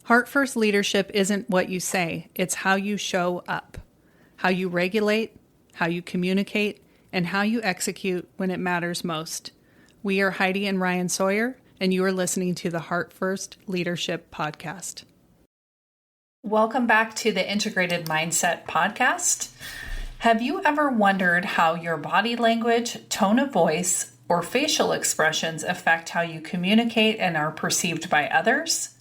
Heart First leadership isn't what you say, it's how you show up, how you regulate, how you communicate, and how you execute when it matters most. We are Heidi and Ryan Sawyer, and you are listening to the Heart First Leadership Podcast. Welcome back to the Integrated Mindset Podcast. Have you ever wondered how your body language, tone of voice, or facial expressions affect how you communicate and are perceived by others?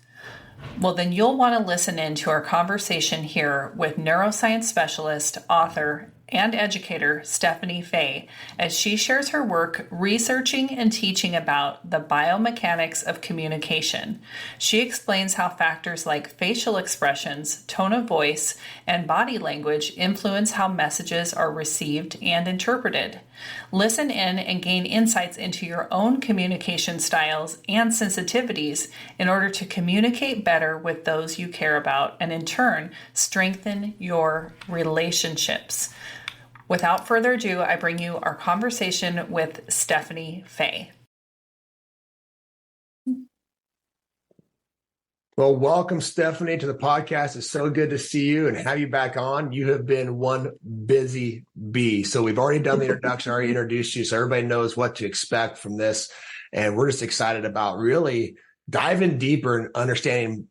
Well, then you'll want to listen in to our conversation here with neuroscience specialist, author, and educator Stefanie Faye as she shares her work researching and teaching about the biomechanics of communication. She explains how factors like facial expressions, tone of voice, and body language influence how messages are received and interpreted. Listen in and gain insights into your own communication styles and sensitivities in order to communicate better with those you care about and in turn strengthen your relationships. Without further ado, I bring you our conversation with Stefanie Faye. Well, welcome, Stefanie, to the podcast. It's so good to see you and have you back on. You have been one busy bee. So we've already done the introduction, already introduced you, so everybody knows what to expect from this. And we're just excited about really diving deeper and understanding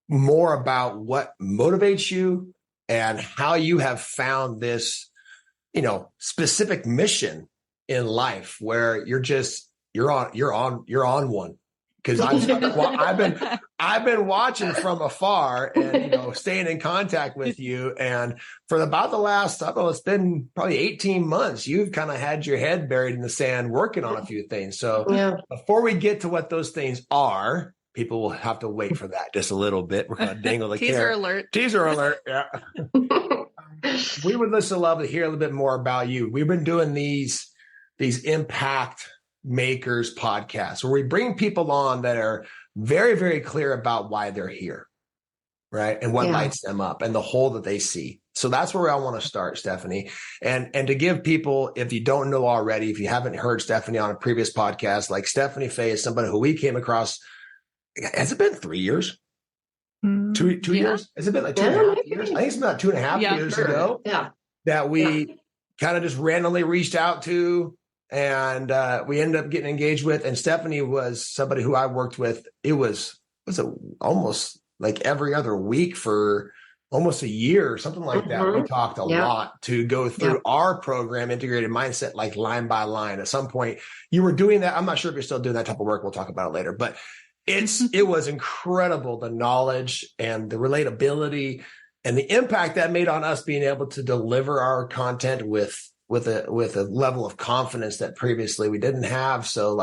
more about what motivates you and how you have found this specific mission in life where you're on one. Because I've been watching from afar and staying in contact with you, and for about the last, it's been probably 18 months, you've kind of had your head buried in the sand working on a few things. So Before we get to what those things are, people will have to wait for that just a little bit. We're going to dangle the carrot. Teaser alert. Yeah. We would just love to hear a little bit more about you. We've been doing these impact makers podcasts where we bring people on that are very, very clear about why they're here, right? And what lights them up and the hole that they see. So that's where I want to start, Stefanie. And to give people, if you don't know already, if you haven't heard Stefanie on a previous podcast, like Stefanie Faye is somebody who we came across. Has it been 3 years? Two years? Has it been like 2.5 years? I think it's about 2.5 years ago that we kind of just randomly reached out to, and we ended up getting engaged with. And Stefanie was somebody who I worked with. It was almost like every other week for almost a year or something like that. We talked a lot to go through our program, Integrated Mindset, like line by line. At some point, you were doing that. I'm not sure if you're still doing that type of work. We'll talk about it later. But it was incredible, the knowledge and the relatability and the impact that made on us being able to deliver our content with a level of confidence that previously we didn't have. So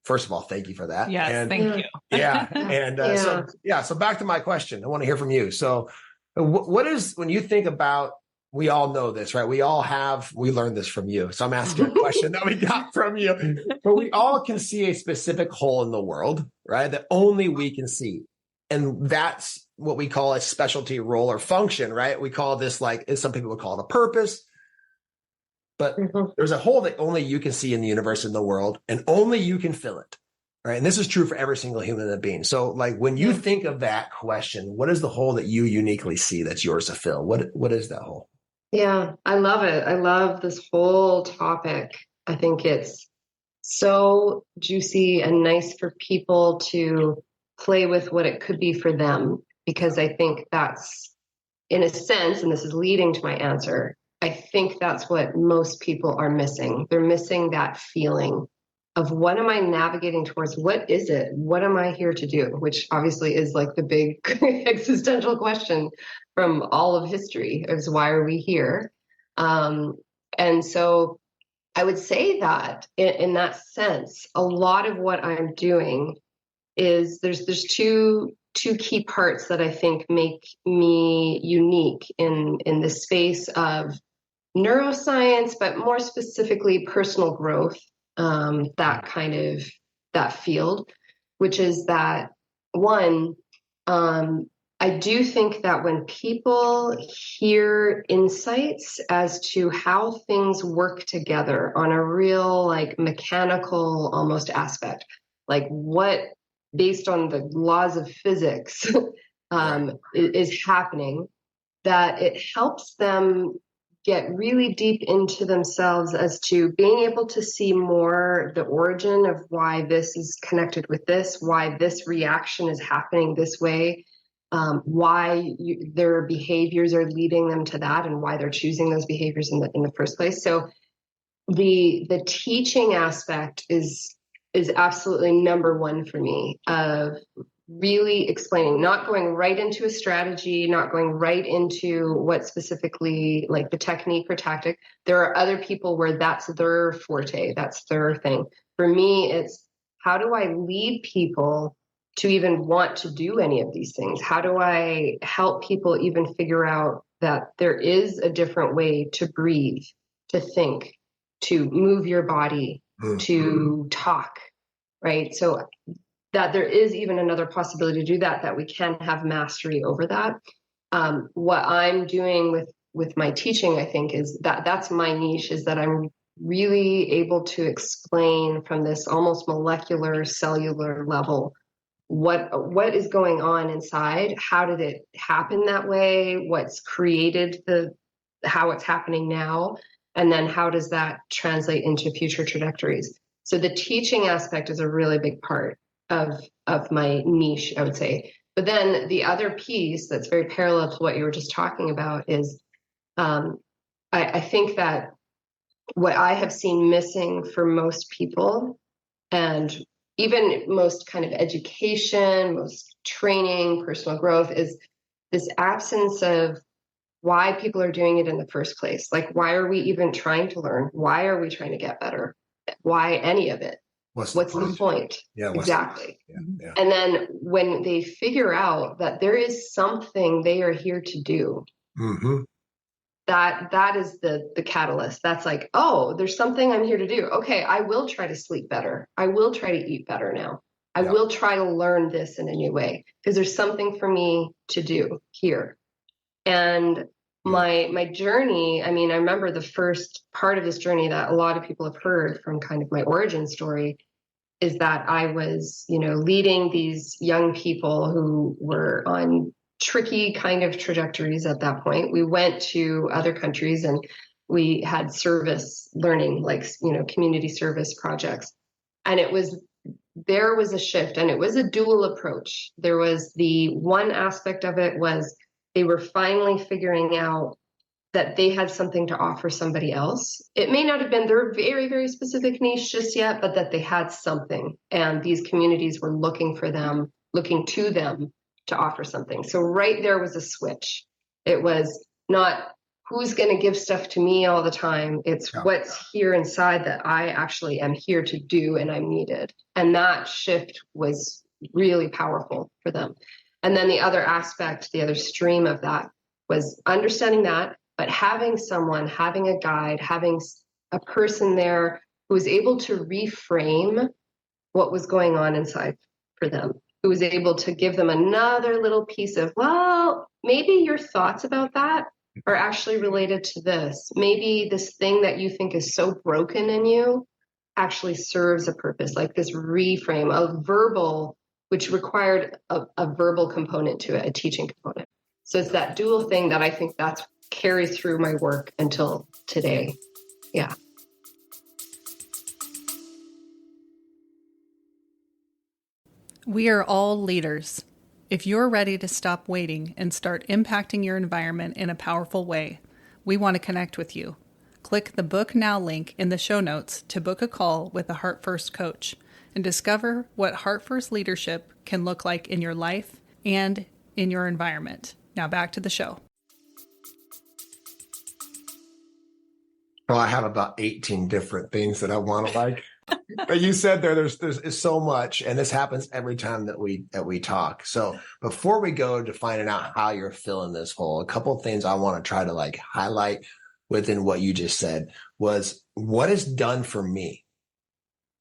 first of all, thank you for that. Yes, thank you. Yeah. And so back to my question. I want to hear from you. So what is, when you think about, we all know this, right? We learned this from you. So I'm asking a question that we got from you, but we all can see a specific hole in the world, right? That only we can see. And that's what we call a specialty role or function, right? We call this some people would call it a purpose, but there's a hole that only you can see in the universe, in the world, and only you can fill it, right? And this is true for every single human being. So when you think of that question, what is the hole that you uniquely see that's yours to fill? What is that hole? Yeah, I love it. I love this whole topic. I think it's so juicy and nice for people to play with what it could be for them, because I think that's, in a sense, and this is leading to my answer, I think that's what most people are missing. They're missing that feeling of what am I navigating towards? What is it? What am I here to do? Which obviously is the big existential question from all of history, is why are we here? And so I would say that in that sense, a lot of what I'm doing is there's two key parts that I think make me unique in the space of neuroscience, but more specifically personal growth, that field, which is that one, I do think that when people hear insights as to how things work together on a real mechanical almost aspect, what based on the laws of physics, is happening, that it helps them get really deep into themselves as to being able to see more the origin of why this is connected with this, why this reaction is happening this way, why their behaviors are leading them to that, and why they're choosing those behaviors in the first place. So the teaching aspect is absolutely number one for me, of really explaining, not going right into a strategy, not going right into what specifically, like the technique or tactic. There are other people where that's their forte, that's their thing. For me, it's how do I lead people to even want to do any of these things? How do I help people even figure out that there is a different way to breathe, to think, to move your body, to talk, right? So that there is even another possibility to do that we can have mastery over that. What I'm doing with my teaching, I think, is that's my niche, is that I'm really able to explain from this almost molecular, cellular level what is going on inside, how did it happen that way, what's created how it's happening now, and then how does that translate into future trajectories. So the teaching aspect is a really big part of my niche, I would say. But then the other piece that's very parallel to what you were just talking about is I think that what I have seen missing for most people, and even most kind of education, most training, personal growth, is this absence of why people are doing it in the first place. Like, why are we even trying to learn? Why are we trying to get better? Why any of it? What's the point? Yeah, exactly. Yeah. And then when they figure out that there is something they are here to do, that is the catalyst. That's like, oh, there's something I'm here to do. Okay, I will try to sleep better. I will try to eat better now. I will try to learn this in a new way, because there's something for me to do here. And my journey, I mean, I remember the first part of this journey that a lot of people have heard from kind of my origin story is that I was, leading these young people who were on tricky kind of trajectories at that point. We went to other countries and we had service learning, like, community service projects. And there was a shift, and it was a dual approach. There was the one aspect of it was they were finally figuring out that they had something to offer somebody else. It may not have been their very, very specific niche just yet, but that they had something. And these communities were looking to them to offer something. So right there was a switch. It was not who's going to give stuff to me all the time. It's what's here inside that I actually am here to do and I'm needed. And that shift was really powerful for them. And then the other aspect, the other stream of that was understanding that, but having a guide, having a person there who was able to reframe what was going on inside for them, who was able to give them another little piece of, well, maybe your thoughts about that are actually related to this. Maybe this thing that you think is so broken in you actually serves a purpose, like this reframe, a verbal, which required a verbal component to it, a teaching component. So it's that dual thing that I think that's carries through my work until today. Yeah. We are all leaders. If you're ready to stop waiting and start impacting your environment in a powerful way, we want to connect with you. Click the Book Now link in the show notes to book a call with a Heart First coach and discover what Heart First leadership can look like in your life and in your environment. Now back to the show. Well, I have about 18 different things that I want to like. But you said there's so much, and this happens every time that we talk. So before we go to finding out how you're filling this hole, a couple of things I want to try to highlight within what you just said was what is done for me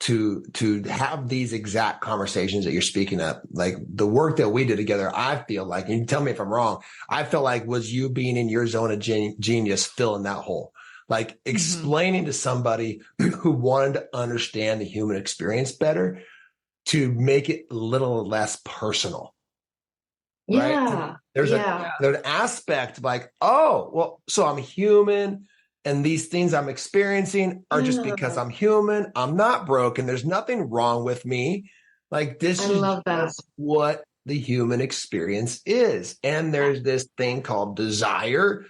to have these exact conversations that you're speaking of. Like the work that we did together, I feel like, and you can tell me if I'm wrong, I felt like was you being in your zone of genius filling that hole. Like explaining to somebody who wanted to understand the human experience better to make it a little less personal. right? Yeah. There's Yeah. there's an aspect like, oh, well, so I'm human and these things I'm experiencing are just because I'm human. I'm not broken. There's nothing wrong with me. Like this I is love that. just what the human experience is. And there's this thing called desire.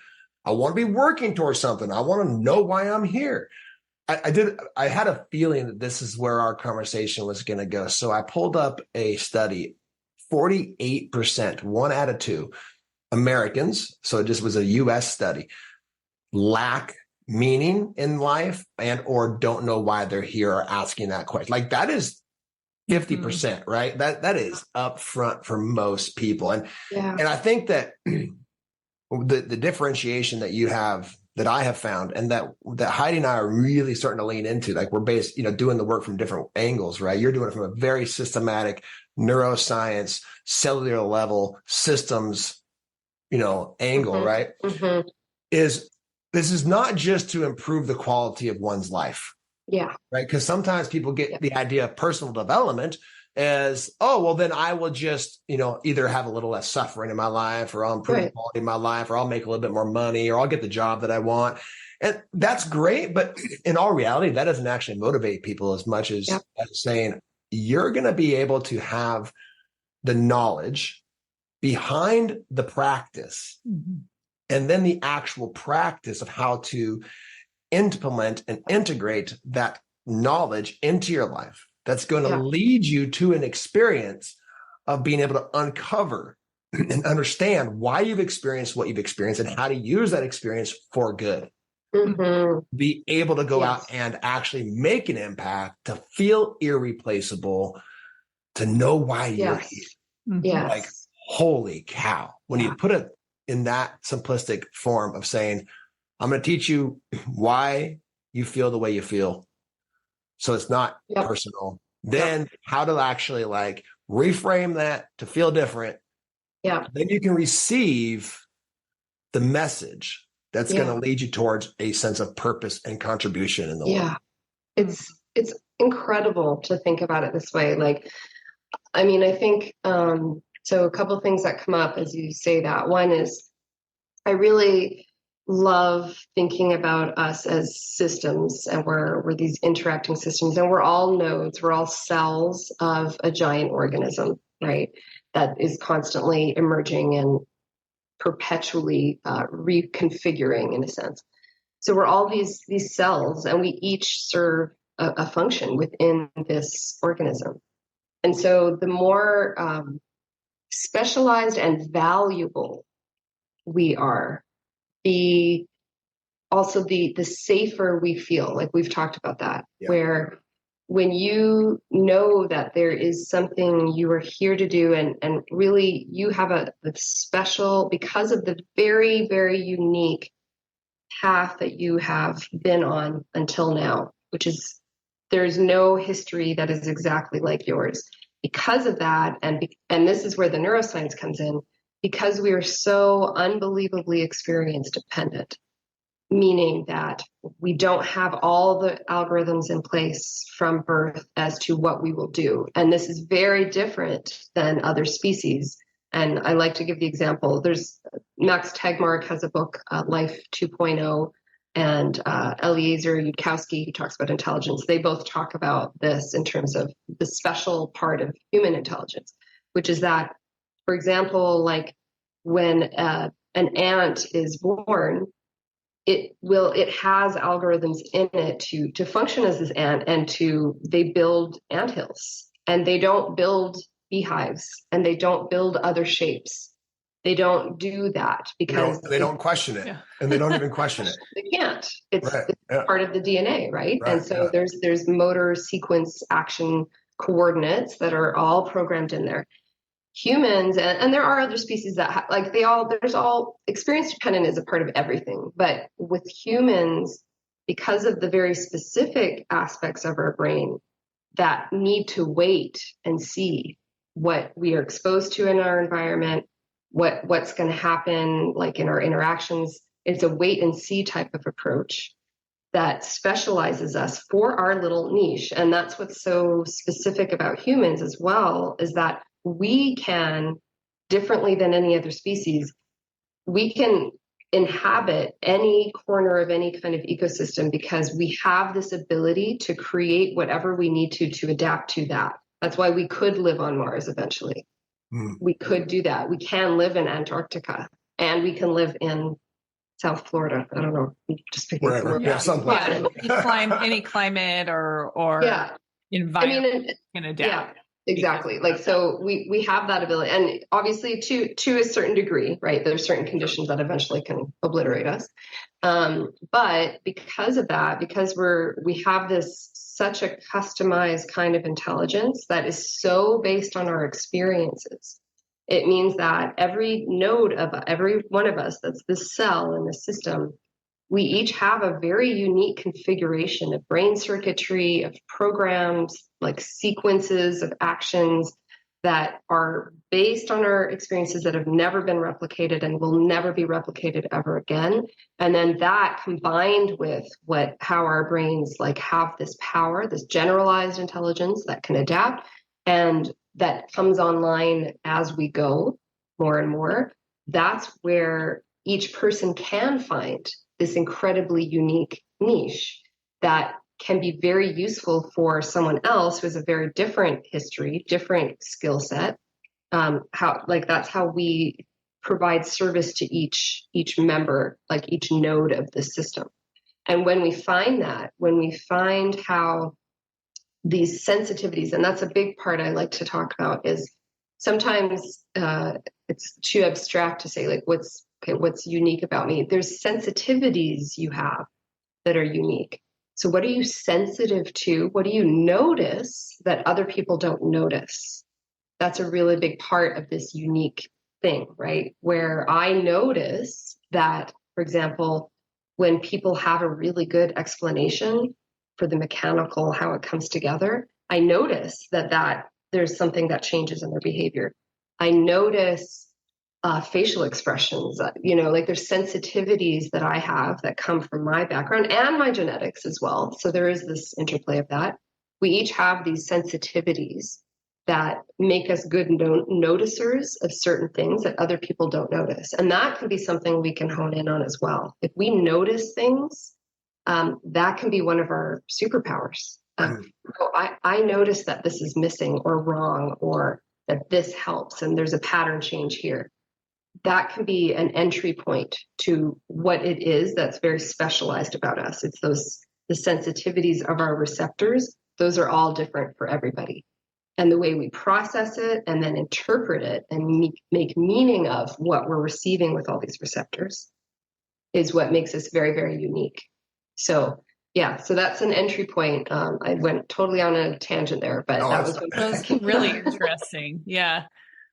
I want to be working towards something. I want to know why I'm here. I had a feeling that this is where our conversation was going to go. So I pulled up a study. 48%, 1 out of 2 Americans, so it just was a US study, lack meaning in life and or don't know why they're here or asking that question. Like that is 50%, right? That is upfront for most people. And I think that the differentiation that you have, that I have found, and that Heidi and I are really starting to lean into, like we're doing the work from different angles, right? You're doing it from a very systematic neuroscience, cellular level systems, angle, right? Mm-hmm. This is not just to improve the quality of one's life. Yeah. Right. Because sometimes people get the idea of personal development as, oh, well, then I will just, either have a little less suffering in my life, or I'll improve the quality of my life, or I'll make a little bit more money, or I'll get the job that I want. And that's great. But in all reality, that doesn't actually motivate people as much as saying you're going to be able to have the knowledge behind the practice, and then the actual practice of how to implement and integrate that knowledge into your life. That's going to lead you to an experience of being able to uncover and understand why you've experienced what you've experienced and how to use that experience for good. Be able to go out and actually make an impact, to feel irreplaceable, to know why you're here. Like, holy cow. When you put it in that simplistic form of saying, I'm going to teach you why you feel the way you feel, so it's not personal. Then how to actually like reframe that to feel different. Then you can receive the message that's going to lead you towards a sense of purpose and contribution in the world. It's incredible to think about it this way. Like, I mean, I think, so a couple of things that come up as you say that. One is, I really love thinking about us as systems, and we're these interacting systems, and we're all nodes, we're all cells of a giant organism, right? That is constantly emerging and perpetually reconfiguring, in a sense. So we're all these cells, and we each serve a function within this organism. And so the more specialized and valuable we are, the safer we feel. Like we've talked about that, where when you know that there is something you are here to do, and really you have a special, because of the very, very unique path that you have been on until now, which is, there's no history that is exactly like yours. Because of that, and this is where the neuroscience comes in, because we are so unbelievably experience dependent, meaning that we don't have all the algorithms in place from birth as to what we will do. And this is very different than other species. And I like to give the example. There's Max Tegmark has a book, Life 2.0, and Eliezer Yudkowsky, who talks about intelligence. They both talk about this in terms of the special part of human intelligence, which is that, for example, like when an ant is born, it has algorithms in it to function as this ant, and they build anthills, and they don't build beehives, and they don't build other shapes. They don't do that because they don't question it, and they don't even question it. They can't. It's part of the DNA, right? And so there's motor sequence action coordinates that are all programmed in there. Humans, and there are other species that there's all experience dependent is a part of everything. But with humans, because of the very specific aspects of our brain that need to wait and see what we are exposed to in our environment, what's going to happen, like in our interactions, it's a wait and see type of approach that specializes us for our little niche. And that's what's so specific about humans as well, is that we can differently than any other species, we can inhabit any corner of any kind of ecosystem because we have this ability to create whatever we need to adapt to that. That's why we could live on Mars eventually. We could do that. We can live in Antarctica, and we can live in South Florida. I don't know. Just picking wherever. somewhere. Yeah, someplace. Any climate or environment can adapt. Yeah, exactly. Like, so we have that ability, and obviously to a certain degree, right? There's certain conditions that eventually can obliterate us. But because of that, because we have this such a customized kind of intelligence that is so based on our experiences, it means that every node of every one of us, that's the cell in the system, we each have a very unique configuration of brain circuitry, of programs, like sequences of actions that are based on our experiences that have never been replicated and will never be replicated ever again. And then that combined with how our brains like have this power, this generalized intelligence that can adapt, and that comes online as we go more and more, that's where each person can find this incredibly unique niche that can be very useful for someone else who has a very different history, different skill set. That's how we provide service to each member, like each node of the system. And when we find how these sensitivities, and that's a big part I like to talk about, is sometimes it's too abstract to say like what's unique about me. There's sensitivities you have that are unique. So what are you sensitive to? What do you notice that other people don't notice? That's a really big part of this unique thing, right? Where I notice that, for example, when people have a really good explanation for the mechanical, how it comes together, I notice that there's something that changes in their behavior. I notice facial expressions, like there's sensitivities that I have that come from my background and my genetics as well. So there is this interplay of that. We each have these sensitivities that make us good noticers of certain things that other people don't notice. And that can be something we can hone in on as well. If we notice things, that can be one of our superpowers. I notice that this is missing or wrong, or that this helps and there's a pattern change here. That can be an entry point to what it is that's very specialized about us. It's the sensitivities of our receptors. Those are all different for everybody. And the way we process it and then interpret it and make meaning of what we're receiving with all these receptors is what makes us very, very unique. So that's an entry point. I went totally on a tangent there, but that was really interesting. Yeah.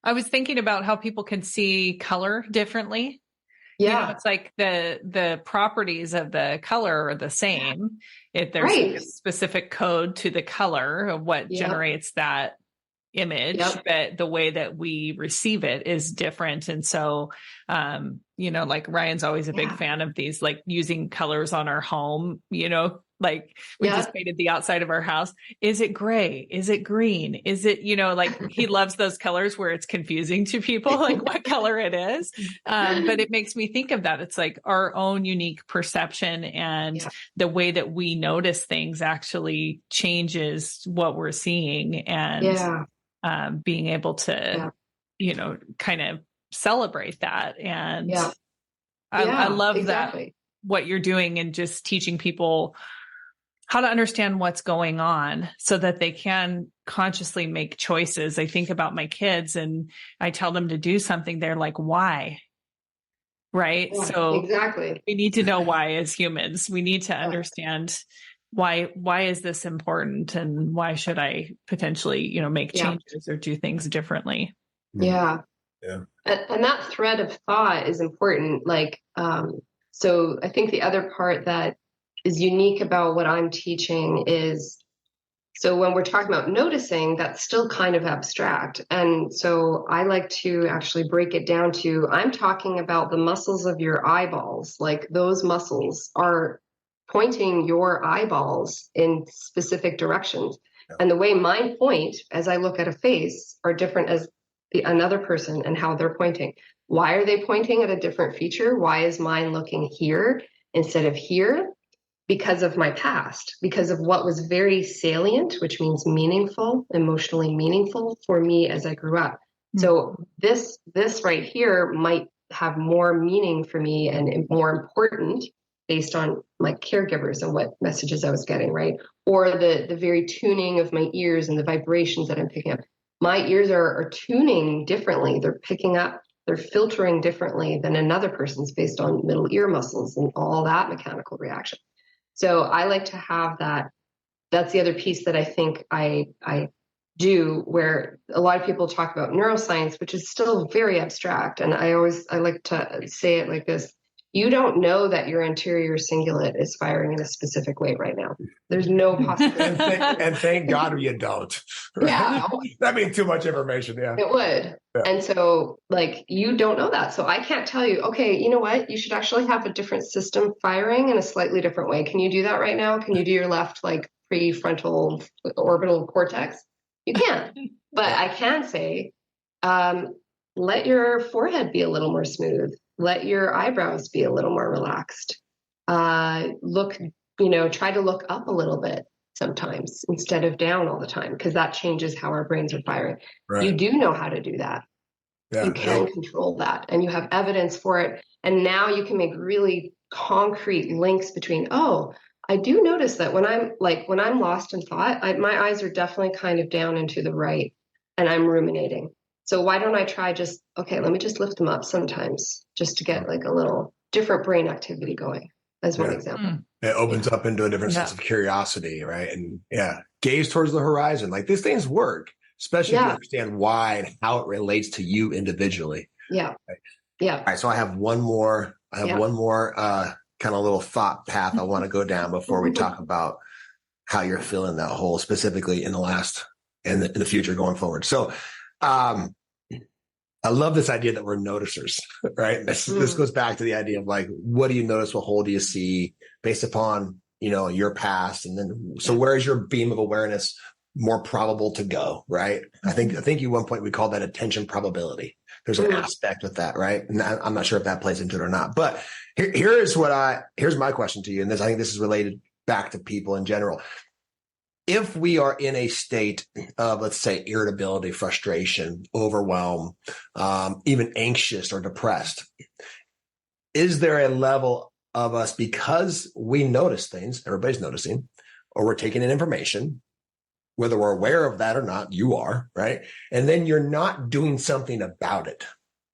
I was thinking about how people can see color differently. Yeah. It's like the properties of the color are the same. If there's like a specific code to the color of what generates that image, but the way that we receive it is different. And so, like Ryan's always a big fan of these, like using colors on our home, like we just painted the outside of our house. Is it gray? Is it green? Is it, like he loves those colors where it's confusing to people, like what color it is. But it makes me think of that. It's like our own unique perception and the way that we notice things actually changes what we're seeing, and being able to, kind of celebrate that. And I love that what you're doing and just teaching people how to understand what's going on so that they can consciously make choices. I think about my kids and I tell them to do something. They're like, why? Right. Yeah, so exactly. We need to know why as humans. We need to understand why is this important and why should I potentially, make changes or do things differently. Yeah. Yeah. And that thread of thought is important. Like, so I think the other part that is unique about what I'm teaching is, so when we're talking about noticing, that's still kind of abstract. And so I like to actually break it down to, I'm talking about the muscles of your eyeballs. Like those muscles are pointing your eyeballs in specific directions. And the way mine point as I look at a face are different as another person and how they're pointing. Why are they pointing at a different feature? Why is mine looking here instead of here? Because of my past, because of what was very salient, which means meaningful, emotionally meaningful for me as I grew up. So this right here might have more meaning for me and more important based on my caregivers and what messages I was getting, right? Or the very tuning of my ears and the vibrations that I'm picking up. My ears are tuning differently. They're picking up, they're filtering differently than another person's based on middle ear muscles and all that mechanical reaction. So I like to have that. That's the other piece that I think I do, where a lot of people talk about neuroscience, which is still very abstract. And I like to say it like this: you don't know that your anterior cingulate is firing in a specific way right now. There's no possibility. and thank God you don't. Right? Yeah. That'd be too much information. Yeah. It would. Yeah. And so, like, you don't know that. So I can't tell you, okay, you know what? You should actually have a different system firing in a slightly different way. Can you do that right now? Can you do your left, like, prefrontal orbital cortex? You can't. But I can say, let your forehead be a little more smooth. Let your eyebrows be a little more relaxed. Try to look up a little bit sometimes instead of down all the time, because that changes how our brains are firing. Right. You do know how to do that. Yeah, you can control that, and you have evidence for it. And now you can make really concrete links between, I do notice that when I'm lost in thought, my eyes are definitely kind of down and to the right, and I'm ruminating. So why don't I try let me just lift them up sometimes just to get like a little different brain activity going, as one example. It opens up into a different sense of curiosity, right? And gaze towards the horizon. Like, these things work, especially if you understand why and how it relates to you individually. Yeah. Right? Yeah. All right. So I have one more kind of little thought path I want to go down before we talk about how you're feeling that whole, specifically in the future going forward. So, I love this idea that we're noticers, right? This goes back to the idea of, like, what do you notice? What hole do you see based upon, your past? And then, so where is your beam of awareness more probable to go, right? I think at one point we called that attention probability. There's an aspect with that, right? And I'm not sure if that plays into it or not, but here's my question to you. And I think this is related back to people in general. If we are in a state of, let's say, irritability, frustration, overwhelm, even anxious or depressed, is there a level of us, because we notice things, everybody's noticing, or we're taking in information, whether we're aware of that or not, you are, right? And then you're not doing something about it.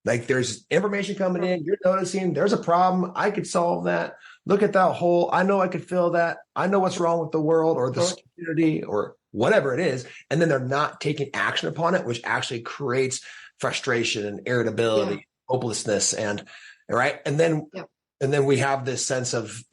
Like, there's information coming in, you're noticing there's a problem, I could solve that. Look at that hole. I know I could feel that. I know what's wrong with the world or the community or whatever it is. And then they're not taking action upon it, which actually creates frustration and irritability, hopelessness, and right. And then we have this sense of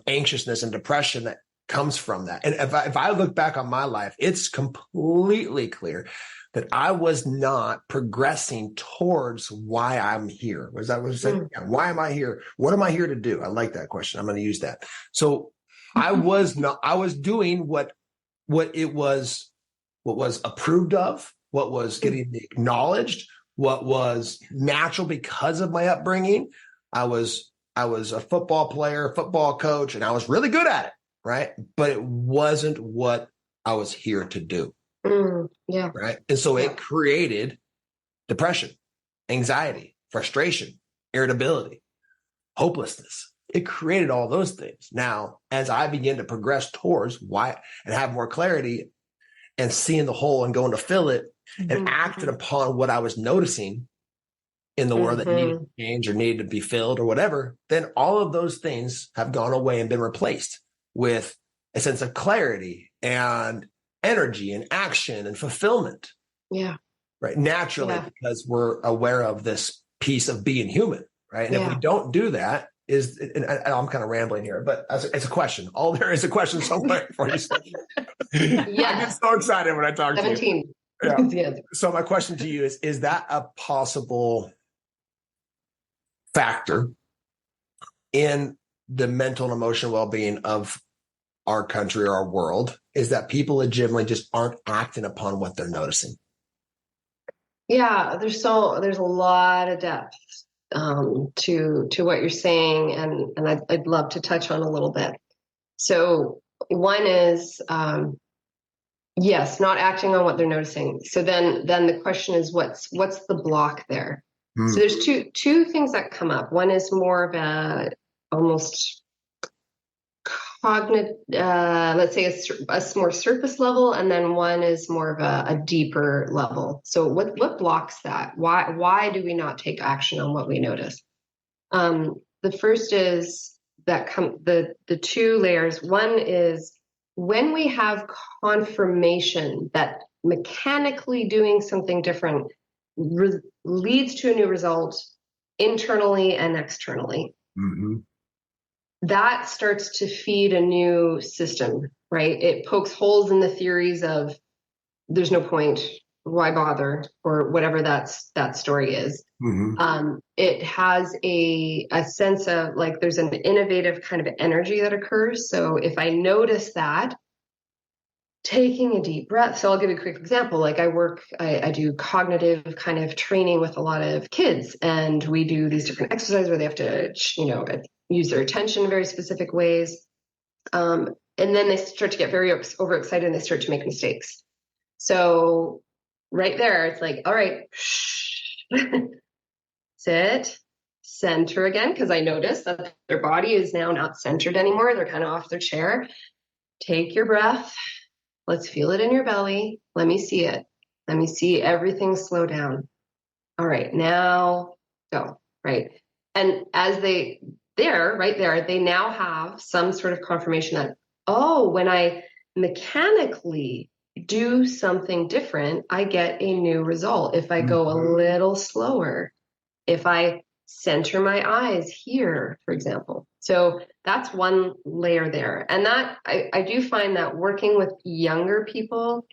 anxiousness and depression that comes from that. And if I look back on my life, it's completely clear that I was not progressing towards why I'm here. Was that what you said? Yeah. Why am I here? What am I here to do? I like that question. I'm going to use that. So I was doing what was approved of, what was getting acknowledged, what was natural because of my upbringing. I was a football player, football coach, and I was really good at it. Right. But it wasn't what I was here to do. Right. And so it created depression, anxiety, frustration, irritability, hopelessness. It created all those things. Now, as I begin to progress towards why and have more clarity and seeing the hole and going to fill it and acted upon what I was noticing in the world that needed to change or needed to be filled or whatever, then all of those things have gone away and been replaced with a sense of clarity and energy and action and fulfillment. Yeah. Right. Naturally, because we're aware of this piece of being human. Right. And if we don't do that, and I'm kind of rambling here, but it's a question. All there is a question somewhere for you. I get so excited when I talk 17. To you. Yeah. So my question to you is that a possible factor in the mental and emotional well-being of our country or our world, is that people legitimately just aren't acting upon what they're noticing? Yeah, there's a lot of depth to what you're saying, and I'd love to touch on a little bit. So one is yes, not acting on what they're noticing. So then the question is what's the block there? So there's two things that come up. One is more of a almost cognitive, let's say a more surface level, and then one is more of a deeper level. So what blocks that? Why do we not take action on what we notice? The first is that the two layers. One is when we have confirmation that mechanically doing something different leads to a new result internally and externally. Mm-hmm. That starts to feed a new system, right? It pokes holes in the theories of there's no point, why bother, or whatever that story is. Mm-hmm. It has a sense of like there's an innovative kind of energy that occurs. So if I notice that, taking a deep breath. So I'll give you a quick example. Like I do cognitive kind of training with a lot of kids, and we do these different exercises where they have to, use their attention in very specific ways. And then they start to get very overexcited and they start to make mistakes. So right there, it's like, all right, sit, center again, because I noticed that their body is now not centered anymore. They're kind of off their chair. Take your breath. Let's feel it in your belly. Let me see it. Let me see everything slow down. All right, now go, right? And as they now have some sort of confirmation that, oh, when I mechanically do something different, I get a new result. If I go a little slower, if I center my eyes here, for example. So that's one layer there. And that I do find that working with younger people,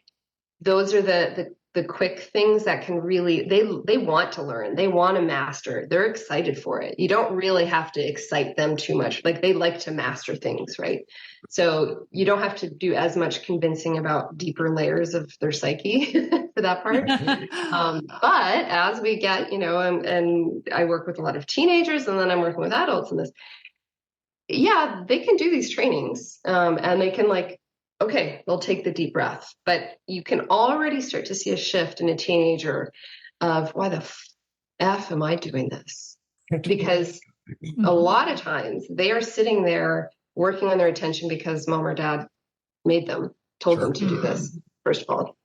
those are the quick things that can really, they want to learn, they want to master, they're excited for it. You don't really have to excite them too much. Like they like to master things, right? So you don't have to do as much convincing about deeper layers of their psyche for that part. But as we get, and I work with a lot of teenagers, and then I'm working with adults in this, yeah, they can do these trainings, and they can okay, they'll take the deep breath, but you can already start to see a shift in a teenager of why the F am I doing this? Because a lot of times they are sitting there working on their attention because mom or dad told them to do this, first of all.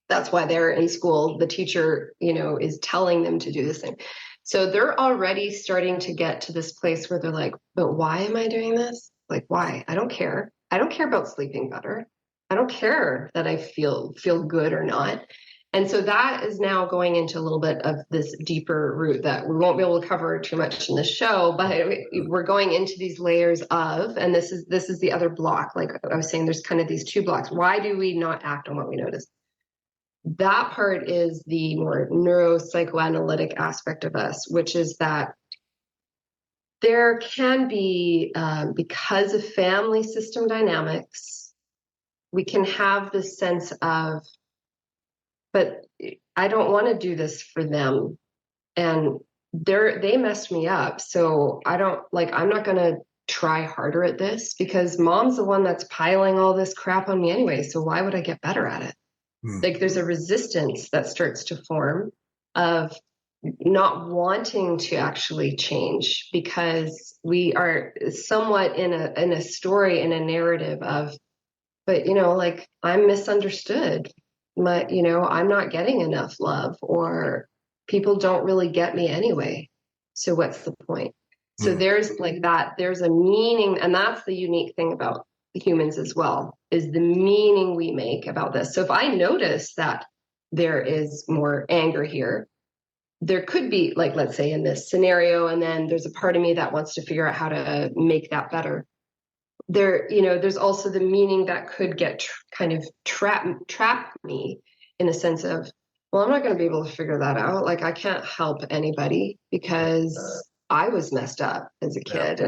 That's why they're in school. The teacher, is telling them to do this thing. So they're already starting to get to this place where they're like, but why am I doing this? Like, why? I don't care. I don't care about sleeping better. I don't care that I feel good or not. And so that is now going into a little bit of this deeper root that we won't be able to cover too much in the show, but we're going into these layers of, and this is the other block. Like I was saying, there's kind of these two blocks. Why do we not act on what we notice? That part is the more neuropsychoanalytic aspect of us, which is that there can be, because of family system dynamics, we can have this sense of, but I don't want to do this for them. And they messed me up. So I'm not going to try harder at this because mom's the one that's piling all this crap on me anyway. So why would I get better at it? Like there's a resistance that starts to form of not wanting to actually change because we are somewhat in a story, in a narrative of, but I'm misunderstood, but I'm not getting enough love, or people don't really get me anyway. So what's the point? So there's there's a meaning, and that's the unique thing about humans as well, is the meaning we make about this. So if I notice that there is more anger here, there could be, let's say in this scenario, and then there's a part of me that wants to figure out how to make that better. There's also the meaning that could get kind of trap me in a sense of, well, I'm not going to be able to figure that out. Like I can't help anybody because I was messed up as a kid.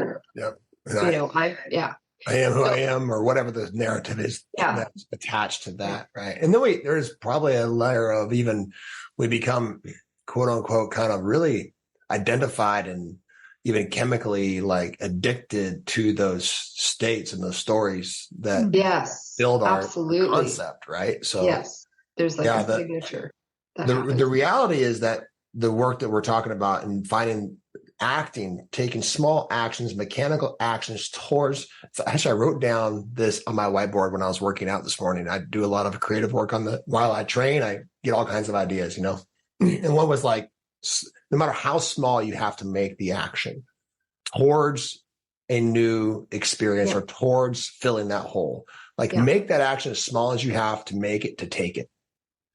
I am who I am, or whatever the narrative is that's attached to that, right? And then there's probably a layer of even we become quote unquote kind of really identified and even chemically like addicted to those states and those stories that Yes, build our absolutely. concept, right? So Yes, there's like yeah, a signature that the happens. reality is that the work that we're talking about and finding acting, taking small actions, mechanical actions towards, actually, I wrote down this on my whiteboard when I was working out this morning. I do a lot of creative work while I train, I get all kinds of ideas, you know? And one was like, no matter how small, you have to make the action towards a new experience or towards filling that hole. Like make that action as small as you have to make it to take it.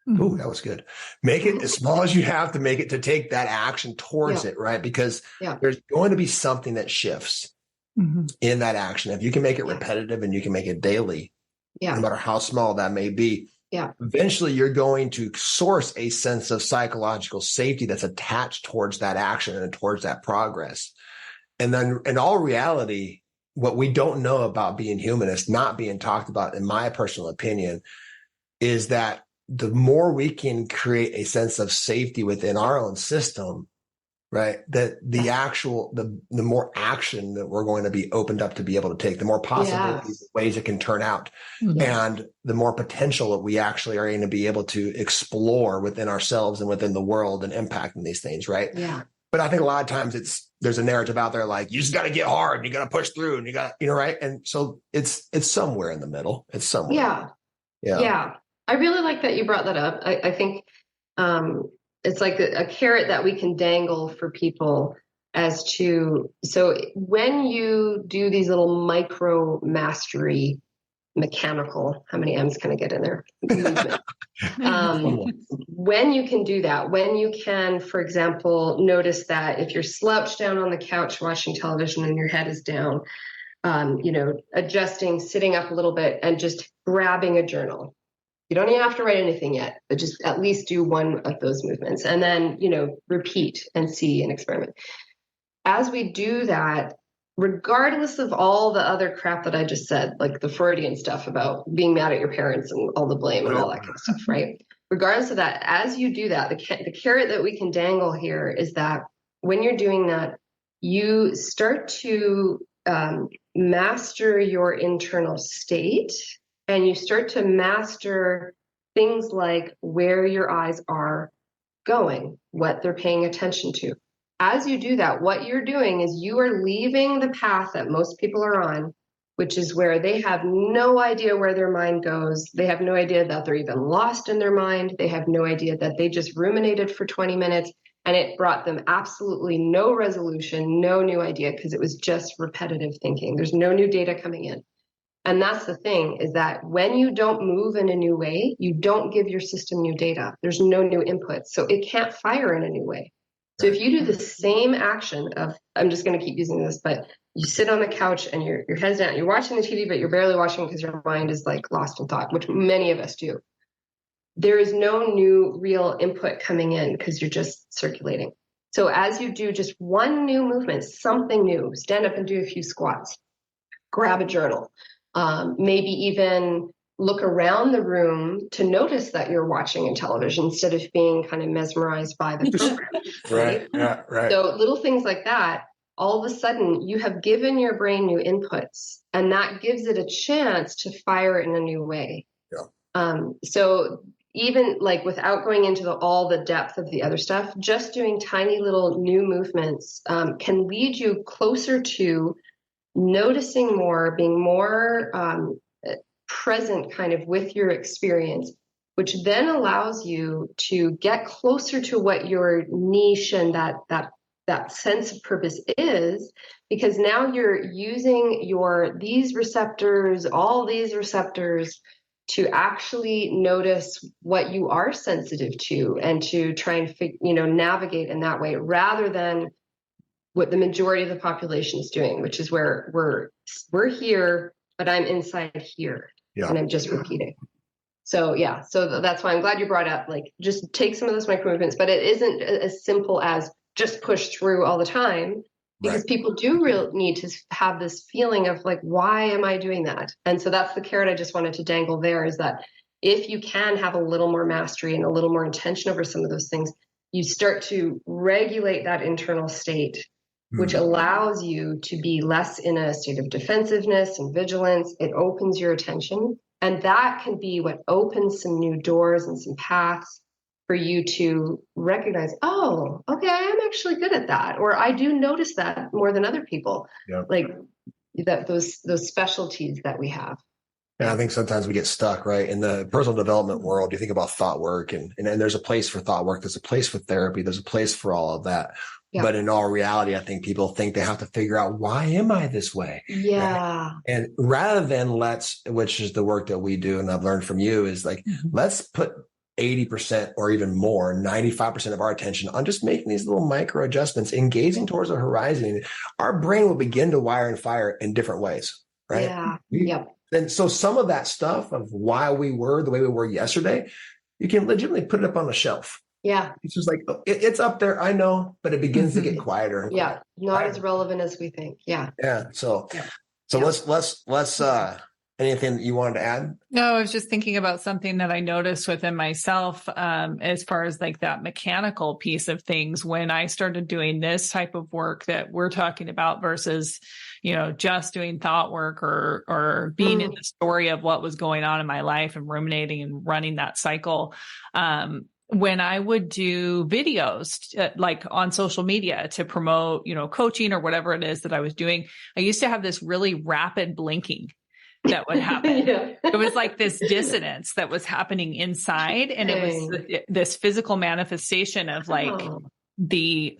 Ooh, that was good. Make it as small as you have to make it to take that action towards it, right? Because there's going to be something that shifts in that action. If you can make it repetitive and you can make it daily, no matter how small that may be, eventually you're going to source a sense of psychological safety that's attached towards that action and towards that progress. And then in all reality, what we don't know about being human, is not being talked about, in my personal opinion, is that the more we can create a sense of safety within our own system, right? That the more action that we're going to be opened up to be able to take, the more possibilities, ways it can turn out, and the more potential that we actually are going to be able to explore within ourselves and within the world and impacting these things, right? Yeah. But I think a lot of times there's a narrative out there like, you just got to get hard and you got to push through and you got, right? And so it's somewhere in the middle. It's somewhere. Yeah. I really like that you brought that up. I think it's like a carrot that we can dangle for people as to, so when you do these little micro mastery mechanical, how many M's can I get in there? When you can do that, when you can, for example, notice that if you're slouched down on the couch watching television and your head is down, adjusting, sitting up a little bit and just grabbing a journal. You don't even have to write anything yet, but just at least do one of those movements and then, repeat and see and experiment. As we do that, regardless of all the other crap that I just said, like the Freudian stuff about being mad at your parents and all the blame and all that kind of stuff, right? Regardless of that, as you do that, the carrot that we can dangle here is that when you're doing that, you start to master your internal state, and you start to master things like where your eyes are going, what they're paying attention to. As you do that, what you're doing is you are leaving the path that most people are on, which is where they have no idea where their mind goes. They have no idea that they're even lost in their mind. They have no idea that they just ruminated for 20 minutes and it brought them absolutely no resolution, no new idea, because it was just repetitive thinking. There's no new data coming in. And that's the thing, is that when you don't move in a new way, you don't give your system new data. There's no new input. So it can't fire in a new way. So if you do the same action of, I'm just going to keep using this, but you sit on the couch and your head's down, you're watching the TV, but you're barely watching because your mind is like lost in thought, which many of us do. There is no new real input coming in because you're just circulating. So as you do just one new movement, something new, stand up and do a few squats, grab a journal, maybe even look around the room to notice that you're watching a television instead of being kind of mesmerized by the program. Right. Yeah. Right. So little things like that, all of a sudden you have given your brain new inputs, and that gives it a chance to fire in a new way. Yeah. So even like without going into all the depth of the other stuff, just doing tiny little new movements can lead you closer to noticing more, being more present kind of with your experience, which then allows you to get closer to what your niche and that sense of purpose is, because now you're using all these receptors to actually notice what you are sensitive to and to try and navigate in that way, rather than what the majority of the population is doing, which is where we're here, but I'm inside here. Yeah. And I'm just repeating. So that's why I'm glad you brought up, like, just take some of those micro movements, but it isn't as simple as just push through all the time, because people do need to have this feeling of like, why am I doing that? And so that's the carrot I just wanted to dangle there, is that if you can have a little more mastery and a little more intention over some of those things, you start to regulate that internal state, which allows you to be less in a state of defensiveness and vigilance. It opens your attention. And that can be what opens some new doors and some paths for you to recognize, oh, okay, I'm actually good at that. Or I do notice that more than other people. Yep. Like that, those specialties that we have. And I think sometimes we get stuck, right? In the personal development world, you think about thought work and there's a place for thought work. There's a place for therapy. There's a place for all of that. Yeah. But in all reality, I think people think they have to figure out, why am I this way? Yeah. Right? And rather than which is the work that we do, and I've learned from you, is like, let's put 80% or even more, 95% of our attention on just making these little micro adjustments, engaging towards the horizon. Our brain will begin to wire and fire in different ways, right? Yeah. Yep. And so some of that stuff of why we were the way we were yesterday, you can legitimately put it up on the shelf. Yeah. It's just like, it's up there, I know, but it begins to get quieter. And yeah. Not as relevant as we think. Yeah. Yeah. So let's anything that you wanted to add? No, I was just thinking about something that I noticed within myself, as far as like that mechanical piece of things. When I started doing this type of work that we're talking about versus, just doing thought work or being in the story of what was going on in my life and ruminating and running that cycle. When I would do videos like on social media to promote, coaching or whatever it is that I was doing, I used to have this really rapid blinking that would happen. Yeah. It was like this dissonance that was happening inside. And it was this physical manifestation of like the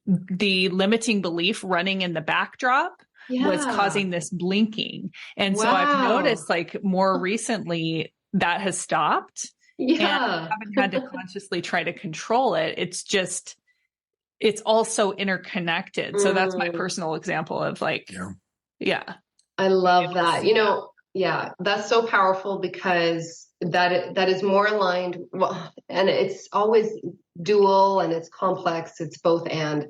limiting belief running in the backdrop was causing this blinking. And so I've noticed like more recently that has stopped. Yeah. And I haven't had to consciously try to control it. It's also interconnected. So that's my personal example of like, yeah. I love that. That's so powerful because that is more aligned. Well, and it's always dual and it's complex. It's both and.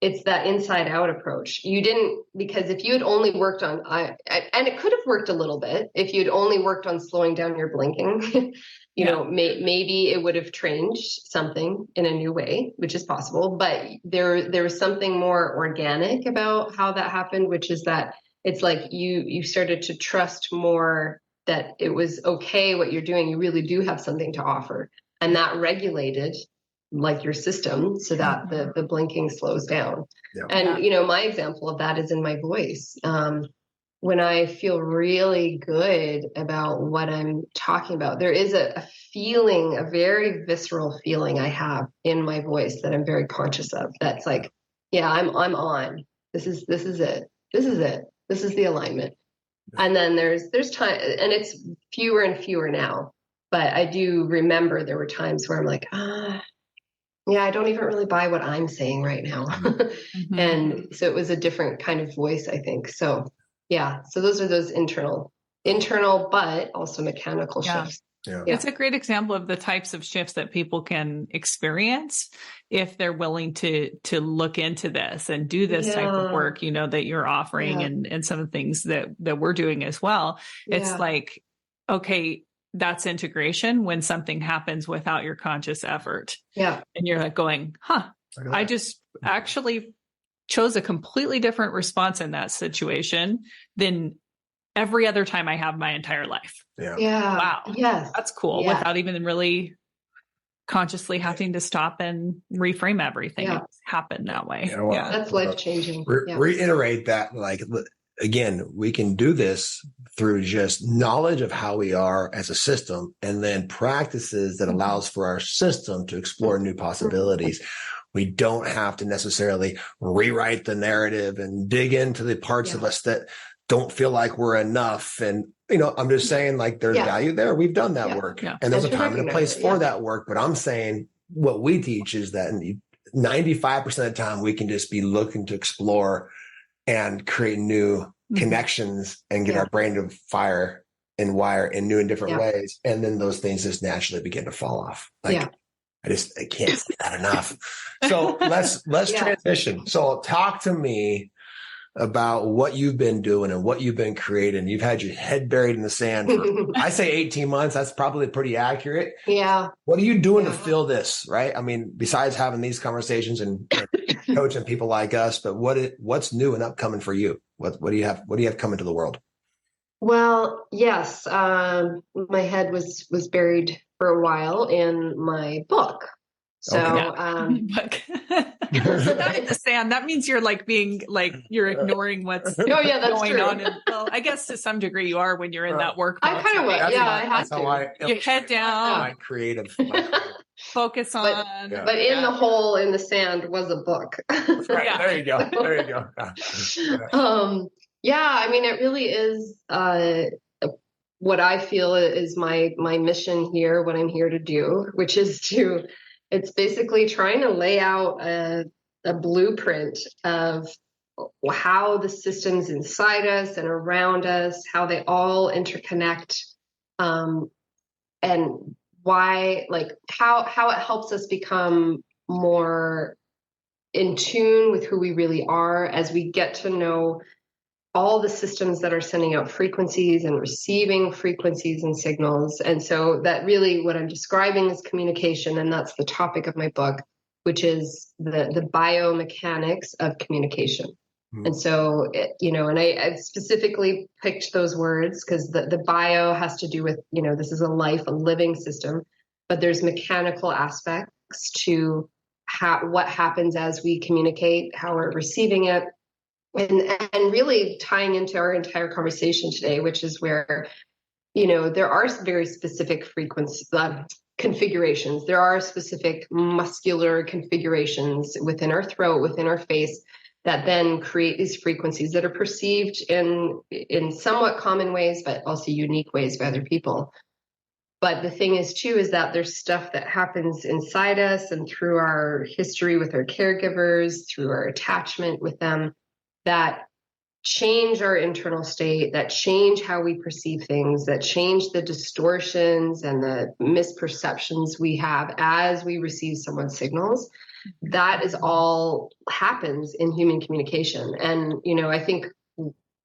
It's that inside out approach. Because if you had only worked on, and it could have worked a little bit if you'd only worked on slowing down your blinking, maybe it would have changed something in a new way, which is possible. But there was something more organic about how that happened, which is that it's like you started to trust more that it was okay what you're doing. You really do have something to offer. And that regulated like your system so that the blinking slows down. Yeah. And, my example of that is in my voice. When I feel really good about what I'm talking about, there is a feeling, a very visceral feeling I have in my voice that I'm very conscious of. That's like, I'm on. This is it. This is it. This is the alignment. And then there's time, and it's fewer and fewer now, but I do remember there were times where I'm like, I don't even really buy what I'm saying right now. And so it was a different kind of voice, I think. So so those are those internal, but also mechanical shifts. Yeah. It's a great example of the types of shifts that people can experience if they're willing to look into this and do this type of work, that you're offering and some of the things that we're doing as well. It's like, okay, that's integration when something happens without your conscious effort. Yeah. And you're like going, I just actually chose a completely different response in that situation than every other time I have my entire life. Yeah. Wow. Yes. That's cool. Yeah. Without even really consciously having to stop and reframe everything. It's happened that way. That's life changing. Reiterate that, like, again, we can do this through just knowledge of how we are as a system and then practices that allows for our system to explore new possibilities. We don't have to necessarily rewrite the narrative and dig into the parts of us that don't feel like we're enough. And, I'm just saying, like, there's value there. We've done that work. Yeah. And there's a time and a place for that work. But I'm saying what we teach is that 95% of the time we can just be looking to explore and create new connections and get our brain to fire and wire in new and different ways. And then those things just naturally begin to fall off. Like, I can't say that enough. So let's transition. So talk to me about what you've been doing and what you've been creating. You've had your head buried in the sand for, I say 18 months. That's probably pretty accurate. Yeah. What are you doing to fill this, right? I mean, besides having these conversations and coaching people like us, but what's new and upcoming for you? What do you have coming to the world? Well, yes, my head was buried for a while in my book. So, book. The sand. That means you're like being like you're ignoring what's that's going true. on. And, well, I guess to some degree you are when you're in that work. I kind of was. I had to. Your head down. My creative. Focus on. But in the hole in the sand was a book. Right, there you go. There you go. I mean, it really is what I feel is my mission here, what I'm here to do, which is it's basically trying to lay out a blueprint of how the systems inside us and around us, how they all interconnect, and why, like how it helps us become more in tune with who we really are as we get to know all the systems that are sending out frequencies and receiving frequencies and signals. And so that really what I'm describing is communication. And that's the topic of my book, which is the biomechanics of communication. Mm-hmm. And so, and I specifically picked those words because the bio has to do with, this is a living system, but there's mechanical aspects to what happens as we communicate, how we're receiving it. And really tying into our entire conversation today, which is where, there are very specific configurations. There are specific muscular configurations within our throat, within our face, that then create these frequencies that are perceived in somewhat common ways, but also unique ways by other people. But the thing is, too, is that there's stuff that happens inside us and through our history with our caregivers, through our attachment with them, that change our internal state, that change how we perceive things, that change the distortions and the misperceptions we have as we receive someone's signals. That is all happens in human communication. And, I think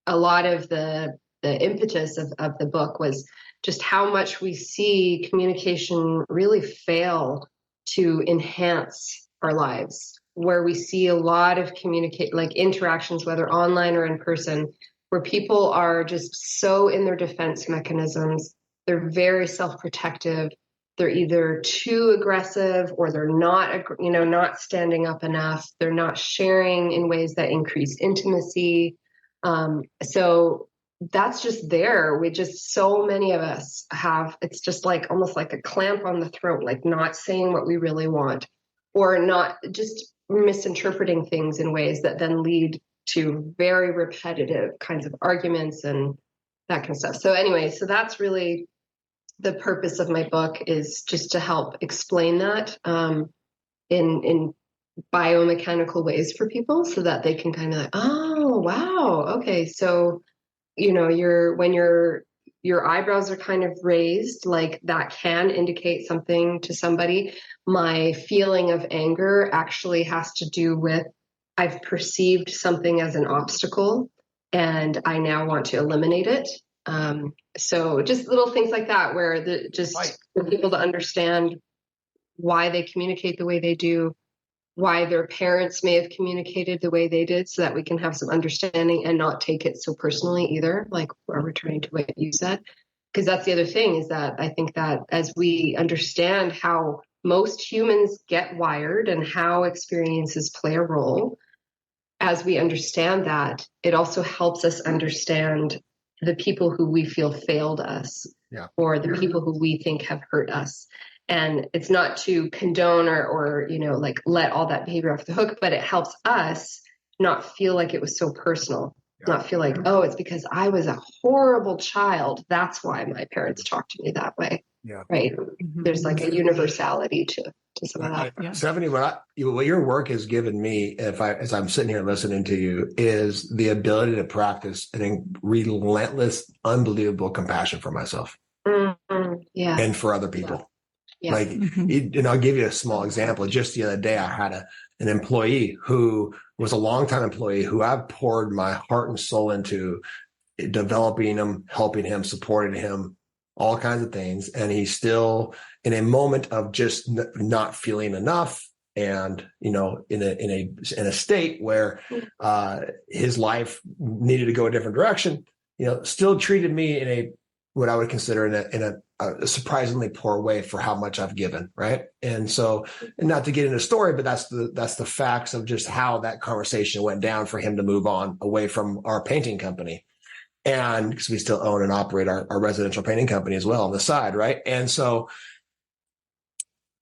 a lot of the impetus of the book was just how much we see communication really fail to enhance our lives, where we see a lot of interactions, whether online or in person, where people are just so in their defense mechanisms. They're very self-protective. They're either too aggressive or they're not standing up enough. They're not sharing in ways that increase intimacy. So that's just there. So many of us have, it's just like almost like a clamp on the throat, like not saying what we really want, or not just misinterpreting things in ways that then lead to very repetitive kinds of arguments and that kind of stuff. So anyway, so that's really the purpose of my book, is just to help explain that in biomechanical ways for people, so that they can kind of like, oh, wow, okay. So, when your eyebrows are kind of raised, like that can indicate something to somebody. My feeling of anger actually has to do with I've perceived something as an obstacle and I now want to eliminate it. So just little things like that, where for people to understand why they communicate the way they do, why their parents may have communicated the way they did, so that we can have some understanding and not take it so personally either, like we're returning to what you said. Because that's the other thing, is that I think that as we understand how most humans get wired and how experiences play a role, as we understand that, it also helps us understand the people who we feel failed us, or the people who we think have hurt us. And it's not to condone or let all that behavior off the hook, but it helps us not feel like it was so personal, not feel like, oh, it's because I was a horrible child. That's why my parents talked to me that way. Yeah. Right. Mm-hmm. There's like a universality to some of that. Stefanie, what your work has given me, as I'm sitting here listening to you, is the ability to practice an relentless, unbelievable compassion for myself and for other people. Yeah. Yeah. I'll give you a small example. Just the other day, I had an employee who was a longtime employee who I've poured my heart and soul into, developing him, helping him, supporting him, all kinds of things. And he's still in a moment of just not feeling enough. And, in a state where his life needed to go a different direction, still treated me in what I would consider in a surprisingly poor way for how much I've given. Right. And so, and not to get into a story, but that's the facts of just how that conversation went down for him to move on away from our painting company. And because we still own and operate our residential painting company as well on the side. Right. And so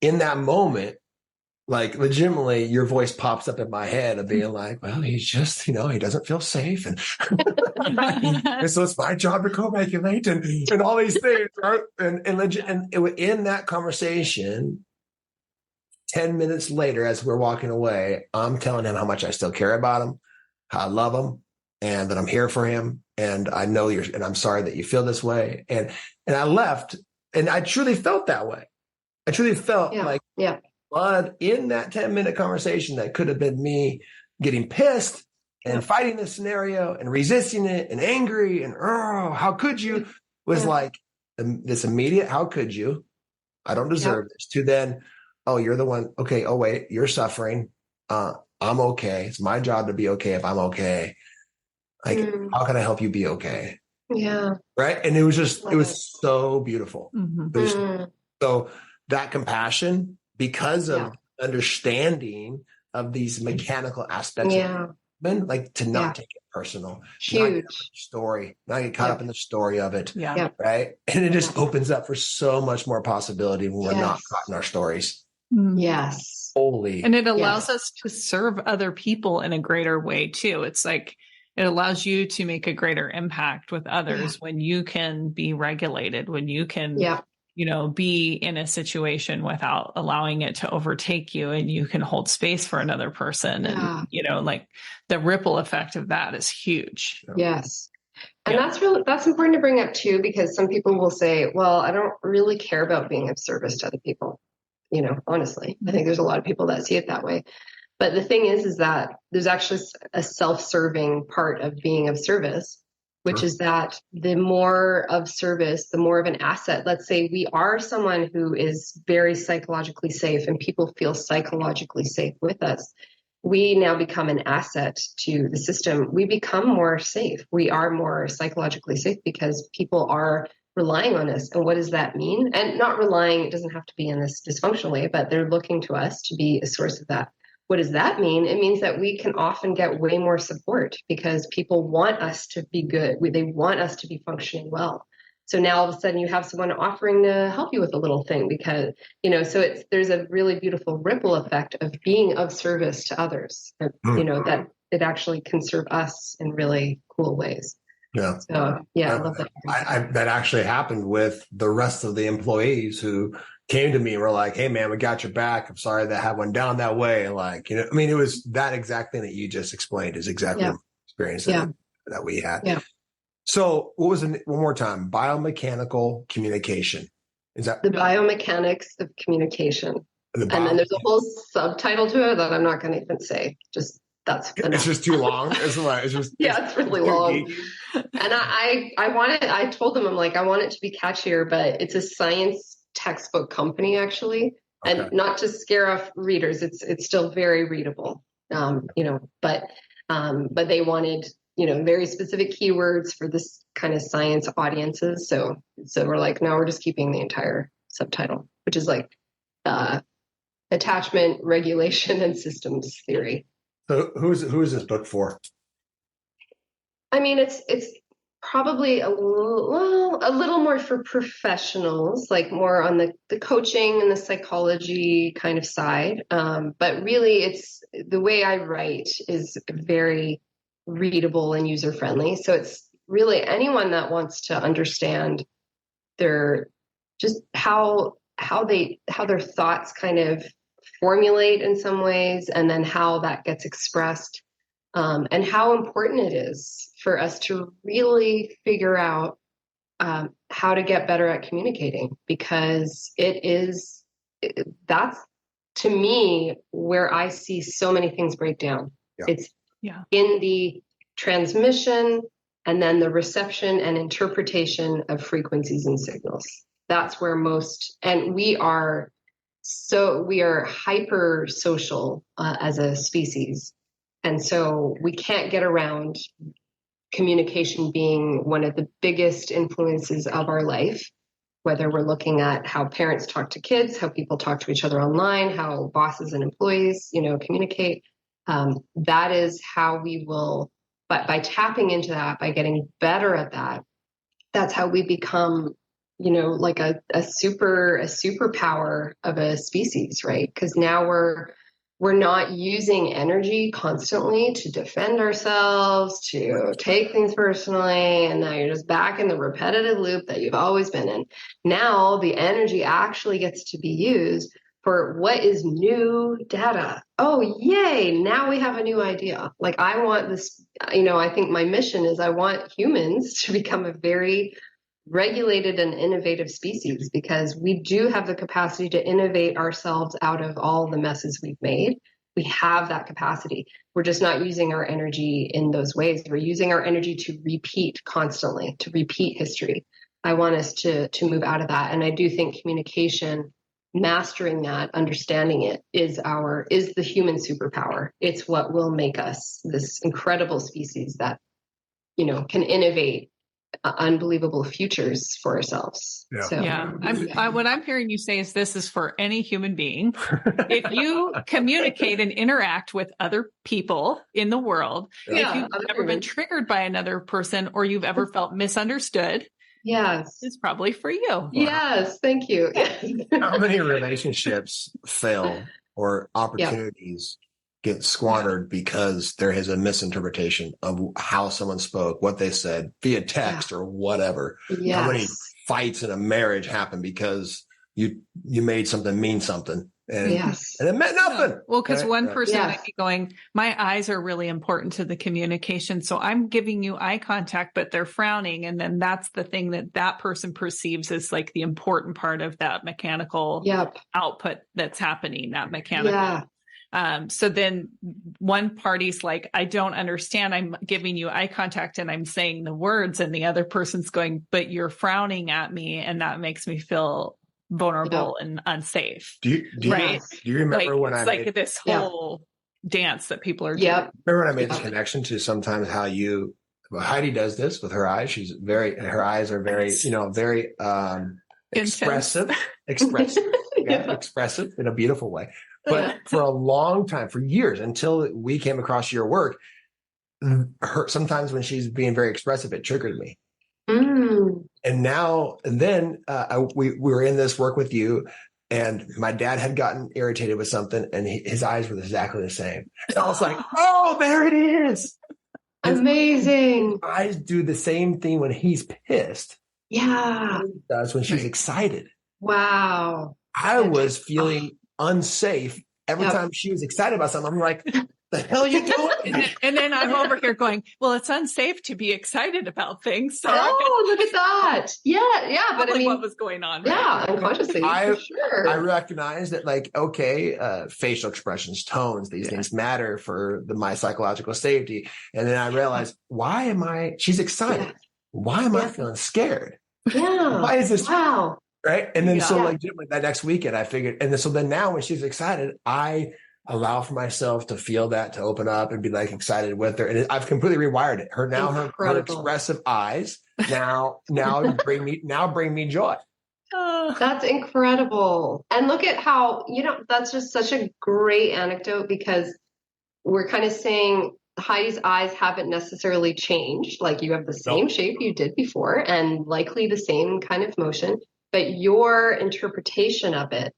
in that moment, like legitimately your voice pops up in my head of being like, well, he's just, he doesn't feel safe. And, and so it's my job to co-regulate and all these things. Right? And in that conversation, 10 minutes later, as we're walking away, I'm telling him how much I still care about him, how I love him, and that I'm here for him. And I know and I'm sorry that you feel this way. And I left and I truly felt that way. I truly felt blood in that 10-minute conversation that could have been me getting pissed and fighting the scenario and resisting it and angry and, oh, how could you, was like this immediate, how could you? I don't deserve this, to then, oh, you're the one. Okay. Oh, wait, you're suffering. I'm okay. It's my job to be okay if I'm okay. Like, how can I help you be okay? Yeah. Right. And it was so beautiful. So that compassion, because of understanding of these mechanical aspects of men, like to not take it personal, huge not get caught up in the story of it. Right. And it just opens up for so much more possibility when we're not caught in our stories. Yes. Holy. And it allows us to serve other people in a greater way too. It's like, it allows you to make a greater impact with others when you can be regulated, when you can, be in a situation without allowing it to overtake you, and you can hold space for another person. And, like the ripple effect of that is huge. Yes. And that's important to bring up too, because some people will say, well, I don't really care about being of service to other people. Honestly, I think there's a lot of people that see it that way. But the thing is that there's actually a self-serving part of being of service, which is that the more of service, the more of an asset. Let's say we are someone who is very psychologically safe and people feel psychologically safe with us. We now become an asset to the system. We become more safe. We are more psychologically safe because people are relying on us. And what does that mean? And not relying, it doesn't have to be in this dysfunctional way, but they're looking to us to be a source of that. What does that mean? It means that we can often get way more support because people want us to be good. They want us to be functioning well. So now all of a sudden you have someone offering to help you with a little thing because, so there's a really beautiful ripple effect of being of service to others, that it actually can serve us in really cool ways. Yeah. So I love that. That actually happened with the rest of the employees who came to me and were like, hey man, we got your back. I'm sorry that had one down that way. Like, it was that exact thing that you just explained is exactly the experience that we had. Yeah. So what was it one more time? Biomechanical communication. Is that the biomechanics of communication? And then there's a whole subtitle to it that I'm not going to even say. It's just too long. It's just it's really long. And I told them, I'm like, I want it to be catchier, but it's a science textbook company actually, and not to scare off readers. It's still very readable, but they wanted, very specific keywords for this kind of science audiences. So we're like, no, we're just keeping the entire subtitle, which is like attachment, regulation, and systems theory. So who is this book for? I mean, it's probably a little more for professionals, like more on the coaching and the psychology kind of side. But really, it's the way I write is very readable and user friendly. So it's really anyone that wants to understand their just how their thoughts kind of formulate in some ways, and then how that gets expressed, and how important it is for us to really figure out how to get better at communicating, because that's to me where I see so many things break down. Yeah. It's in the transmission and then the reception and interpretation of frequencies and signals. That's where and we are hyper social as a species. And so we can't get around communication being one of the biggest influences of our life, whether we're looking at how parents talk to kids, how people talk to each other online, how bosses and employees, communicate. That is how we will, but by tapping into that, by getting better at that, that's how we become, like a superpower of a species, right? Because now we're not using energy constantly to defend ourselves, to take things personally, and now you're just back in the repetitive loop that you've always been in. Now the energy actually gets to be used for what is new data. Oh, yay, now we have a new idea. Like I want this, I think my mission is I want humans to become a very regulated and innovative species, because we do have the capacity to innovate ourselves out of all the messes we've made. We have that capacity. We're just not using our energy in those ways. We're using our energy to repeat constantly, to repeat history. I want us to move out of that. And I do think communication, mastering that, understanding it is the human superpower. It's what will make us this incredible species that, can innovate unbelievable futures for ourselves. Yeah. So, what I'm hearing you say is this is for any human being. If you communicate and interact with other people in the world, if you've ever been triggered by another person or you've ever felt misunderstood, yes, it's probably for you. Yes, thank you. How many relationships fail or opportunities get squandered because there is a misinterpretation of how someone spoke, what they said via text or whatever? Yes. How many fights in a marriage happen because you made something mean something and it meant nothing? Well, because one person might be going, my eyes are really important to the communication, so I'm giving you eye contact, but they're frowning. And then that's the thing that person perceives as like the important part of that mechanical output that's happening, that mechanical. Yeah. So then one party's like, I don't understand. I'm giving you eye contact and I'm saying the words, and the other person's going, but you're frowning at me and that makes me feel vulnerable and unsafe. Do you remember when I made this whole dance that people are doing? Remember when I made this connection to sometimes how Heidi does this with her eyes. Her eyes are very, very expressive in a beautiful way. But for a long time, for years, until we came across your work, sometimes when she's being very expressive, it triggered me. And then we were in this work with you, and my dad had gotten irritated with something, and his eyes were exactly the same. And I was like, oh, there it is. Amazing. His eyes do the same thing when he's pissed. Yeah. He does when she's excited. Wow. I was feeling unsafe every time she was excited about something. I'm like, the hell are you doing? And then I'm over here going, well, it's unsafe to be excited about things. So look at that. Yeah. But I mean, what was going on? Yeah, unconsciously. I recognize that, facial expressions, tones, these things matter for my psychological safety. And then I realized, she's excited. Why am I feeling scared? Yeah. Why is this? Wow. Right. And then that next weekend I figured, and then now when she's excited, I allow for myself to feel that, to open up and be excited with her. And I've completely rewired it. Her expressive eyes now bring me joy. That's incredible. And look at how, that's just such a great anecdote, because we're kind of saying Heidi's eyes haven't necessarily changed. Like, you have the same shape you did before and likely the same kind of motion. But your interpretation of it,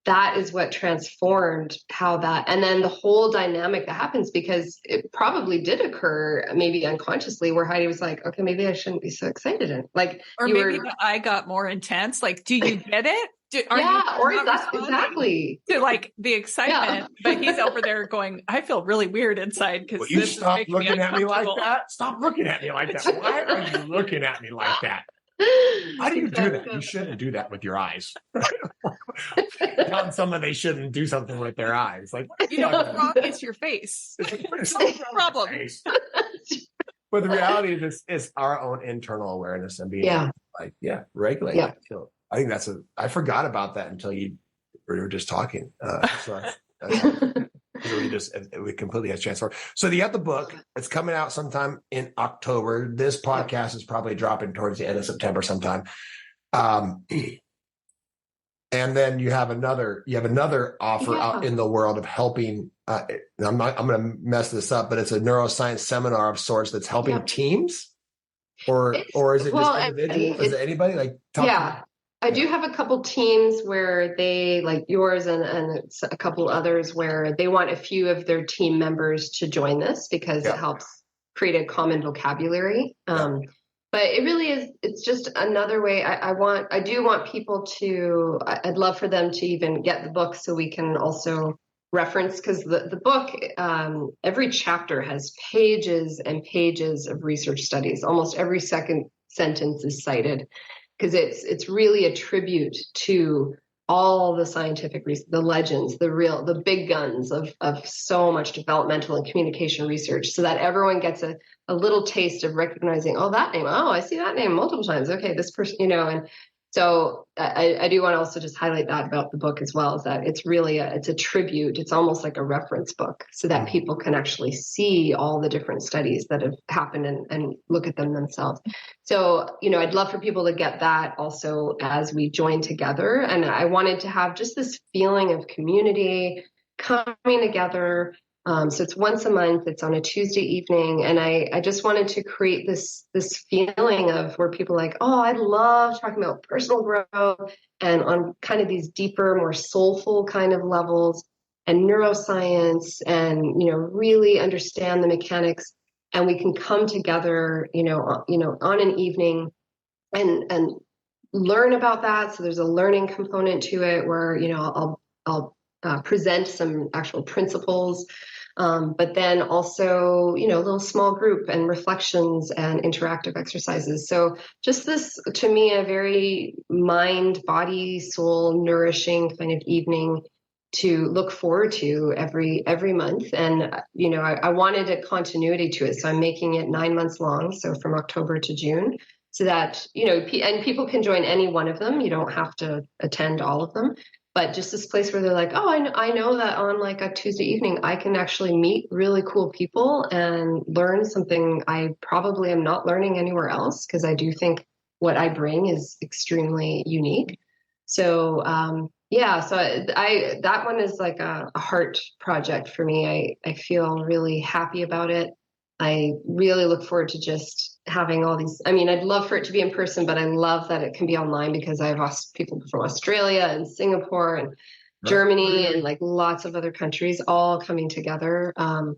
that is what transformed and then the whole dynamic that happens, because it probably did occur maybe unconsciously, where Heidi was like, okay, maybe I shouldn't be so excited. Or maybe the eye got more intense. Like, do you get it? Or is that exactly to the excitement? But he's over there going, I feel really weird inside because stop looking at me like that. Stop looking at me like that. Why are you looking at me like that? How do you do that? You shouldn't do that with your eyes. Telling someone they shouldn't do something with their eyes. Like, it's your face. it's problem. But the reality is it's our own internal awareness and being regulate it. So I think I forgot about that until we were just talking. We completely has transfer. So you have the book. It's coming out sometime in October. This podcast is probably dropping towards the end of September sometime. And then you have another offer out in the world of helping. I'm going to mess this up, but it's a neuroscience seminar of sorts that's helping teams, or is it just individual? Is it anybody? Like, I do have a couple teams where they, like yours and a couple others, where they want a few of their team members to join this because it helps create a common vocabulary. But it really is, it's just another way. I do want people to, I'd love for them to even get the book so we can also reference, because the book, every chapter has pages and pages of research studies. Almost every second sentence is cited, because it's really a tribute to all the scientific research, the legends, the big guns of so much developmental and communication research, so that everyone gets a little taste of recognizing, that name. Oh, I see that name multiple times. Okay, this person, and so I do want to also just highlight that about the book as well, is that it's really it's a tribute. It's almost like a reference book, so that people can actually see all the different studies that have happened and look at them themselves. So, I'd love for people to get that also as we join together. And I wanted to have just this feeling of community coming together. So it's once a month, it's on a Tuesday evening. And I just wanted to create this feeling of where people are like, I love talking about personal growth and on kind of these deeper, more soulful kind of levels, and neuroscience, and, really understand the mechanics. And we can come together, on an evening and learn about that. So there's a learning component to it where, I'll present some actual principles, but then also, a little small group and reflections and interactive exercises. So just this, to me, a very mind, body, soul nourishing kind of evening to look forward to every month. And, I wanted a continuity to it. So I'm making it 9 months long. So from October to June, so that, and people can join any one of them. You don't have to attend all of them. But just this place where they're like, I know that on like a Tuesday evening, I can actually meet really cool people and learn something I probably am not learning anywhere else, because I do think what I bring is extremely unique. So, so that one is like a heart project for me. I feel really happy about it. I really look forward to just having all these. I mean, I'd love for it to be in person, but I love that it can be online, because I have people from Australia and Singapore and Germany and like lots of other countries all coming together, on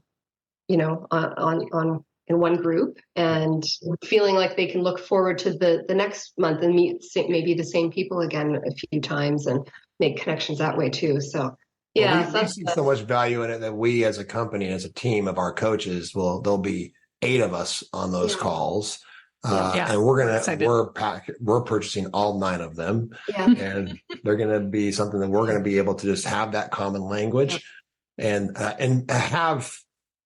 in one group, and feeling like they can look forward to the next month and meet maybe the same people again a few times and make connections that way too. So. Yeah, we see so much value in it that we, as a company, as a team of our coaches, there'll be 8 of us on those calls, and we're purchasing all 9 of them, and they're going to be something that we're going to be able to just have that common language, and have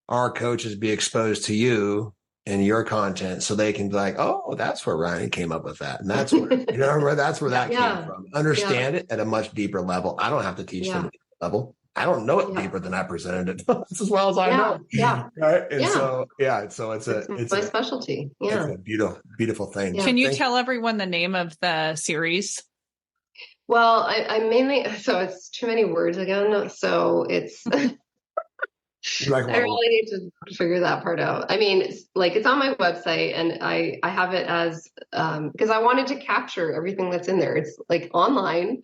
our coaches be exposed to you and your content, so they can be like, that's where Ryan came up with that, and that's where that's where that came from. Understand it at a much deeper level. I don't have to teach them level. I don't know it deeper than I presented it as well as I know. Yeah. Right. And so it's my specialty. Yeah. It's a beautiful thing. Can you tell everyone the name of the series? Well, I mainly, so it's too many words again. So it's, I really need to figure that part out. I mean, it's on my website, and I have it as, because I wanted to capture everything that's in there. It's like online,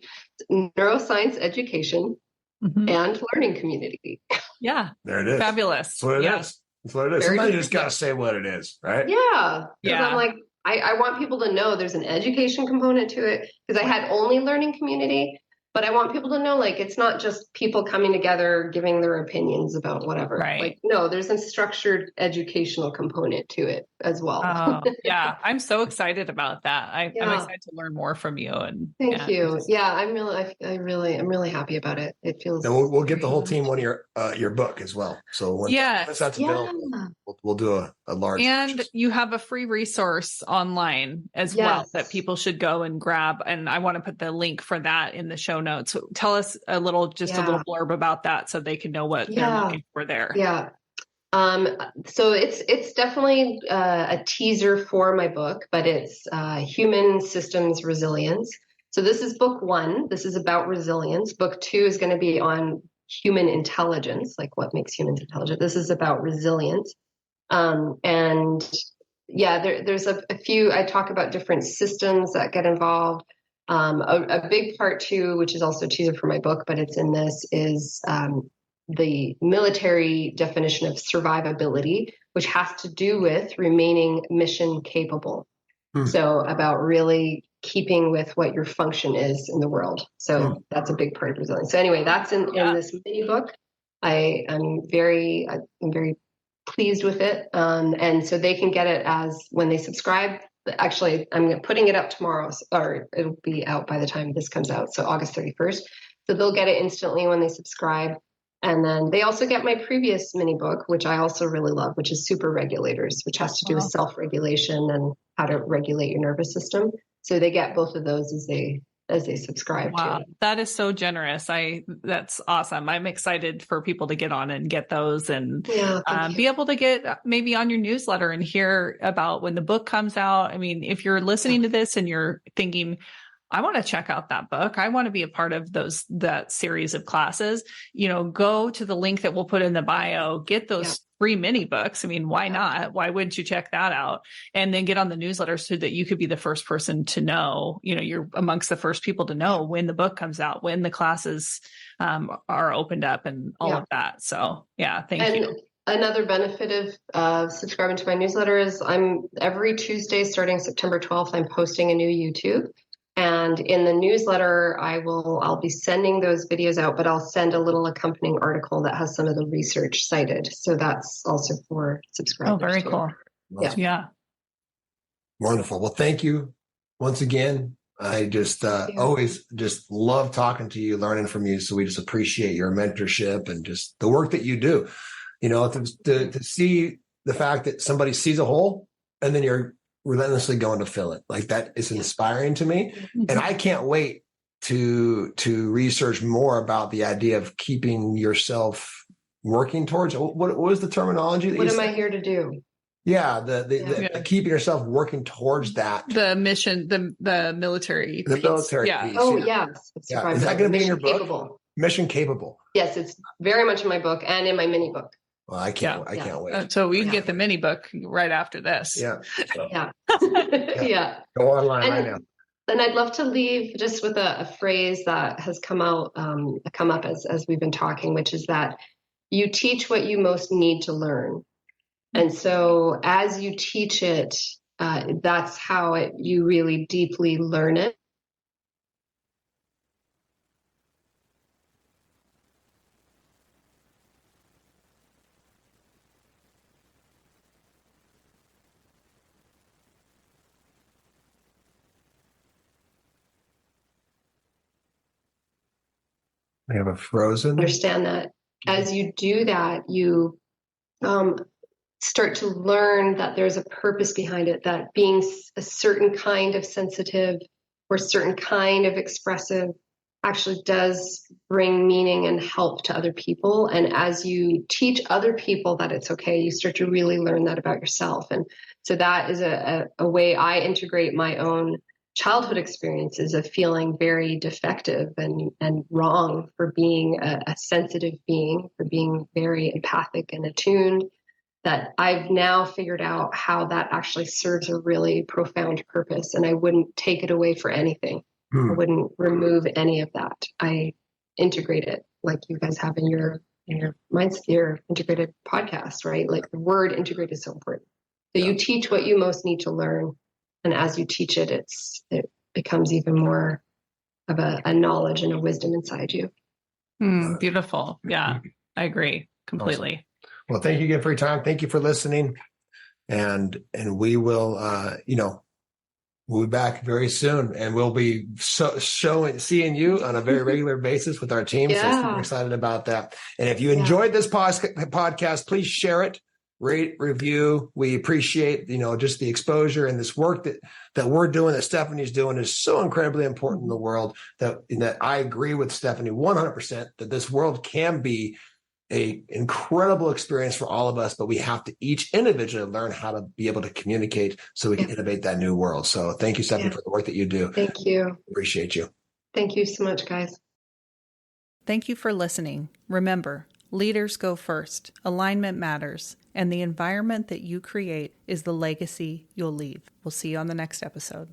neuroscience education, and learning community. Yeah. There it is. Fabulous. That's what it is. That's what it is. Sometimes you just got to say what it is, right? Yeah. I'm like, I want people to know there's an education component to it, because I had only learning community, But I want people to know, like, it's not just people coming together, giving their opinions about whatever. Right. Like, no, there's a structured educational component to it as well. Yeah. I'm so excited about that. I'm Yeah. excited to learn more from you. And Thank you. Yeah, I'm really happy about it. It feels. And we'll get the whole team one of your book as well. So once that's available, we'll do a large. And purchase. you have a free resource online as well that people should go and grab. And I want to put the link for that in the show notes. So tell us a little blurb about that so they can know what they're looking for there. Yeah. So it's definitely a teaser for my book, but it's Human Systems Resilience. So this is book 1. This is about resilience. Book 2 is going to be on human intelligence, like what makes humans intelligent. This is about resilience. And yeah, there's a few, I talk about different systems that get involved. A big part too, which is also a teaser for my book, but it's in this, is the military definition of survivability, which has to do with remaining mission capable. So about really keeping with what your function is in the world. So that's a big part of resilience. So anyway, that's in this mini book. I'm very pleased with it. And so they can get it as when they subscribe. Actually, I'm putting it up tomorrow, or it'll be out by the time this comes out. So August 31st. So they'll get it instantly when they subscribe. And then they also get my previous mini book, which I also really love, which is Super Regulators, which has to do with self-regulation and how to regulate your nervous system. So they get both of those as they subscribe. Wow, to. That is so generous. That's awesome. I'm excited for people to get on and get those and be able to get maybe on your newsletter and hear about when the book comes out. I mean, if you're listening to this and you're thinking, I want to check out that book, I want to be a part of that series of classes, go to the link that we'll put in the bio, get those free mini books. I mean, why not? Why wouldn't you check that out? And then get on the newsletter so that you could be the first person to know, you're amongst the first people to know when the book comes out, when the classes are opened up and all of that. So thank you. Another benefit of subscribing to my newsletter is every Tuesday starting September 12th, I'm posting a new YouTube. And in the newsletter, I'll be sending those videos out, but I'll send a little accompanying article that has some of the research cited. So that's also for subscribers. Oh, very cool. Yeah. Wonderful. Well, thank you once again. I just always just love talking to you, learning from you. So we just appreciate your mentorship and just the work that you do. To see the fact that somebody sees a hole and then you're relentlessly going to fill it, like that is inspiring to me. And I can't wait to research more about the idea of keeping yourself working towards what was the terminology that what am I here to do? The keeping yourself working towards that, the mission, the military piece. Military piece. Yes. Is that going to be in your book? Capable. Mission capable. Yes, it's very much in my book and in my mini book. Well, I can't wait. So we can get the mini book right after this. Yeah. So. Yeah. Go online right now. And I'd love to leave just with a phrase that has come up as we've been talking, which is that you teach what you most need to learn. And so as you teach it, that's how you really deeply learn it. We have a frozen. Understand that as you do that, you start to learn that there's a purpose behind it, that being a certain kind of sensitive or certain kind of expressive actually does bring meaning and help to other people. And as you teach other people that it's okay, you start to really learn that about yourself. And so that is a way I integrate my own childhood experiences of feeling very defective and wrong for being a sensitive being, for being very empathic and attuned, that I've now figured out how that actually serves a really profound purpose. And I wouldn't take it away for anything. I wouldn't remove any of that. I integrate it like you guys have in your integrated podcast, right? Like the word integrate is so important. So you teach what you most need to learn. And as you teach it, it becomes even more a knowledge and a wisdom inside you. Beautiful. Yeah, I agree completely. Awesome. Well, thank you again for your time. Thank you for listening. And we will, we'll be back very soon, and we'll be seeing you on a very regular basis with our team. Yeah. So super excited about that. And if you enjoyed this podcast, please share it, rate, review. We appreciate, just the exposure, and this work that we're doing, that Stefanie's doing, is so incredibly important in the world, that I agree with Stefanie 100% that this world can be a incredible experience for all of us, but we have to each individually learn how to be able to communicate so we can innovate that new world. So thank you, Stefanie, for the work that you do. Thank you. Appreciate you. Thank you so much, guys. Thank you for listening. Remember, leaders go first, alignment matters, and the environment that you create is the legacy you'll leave. We'll see you on the next episode.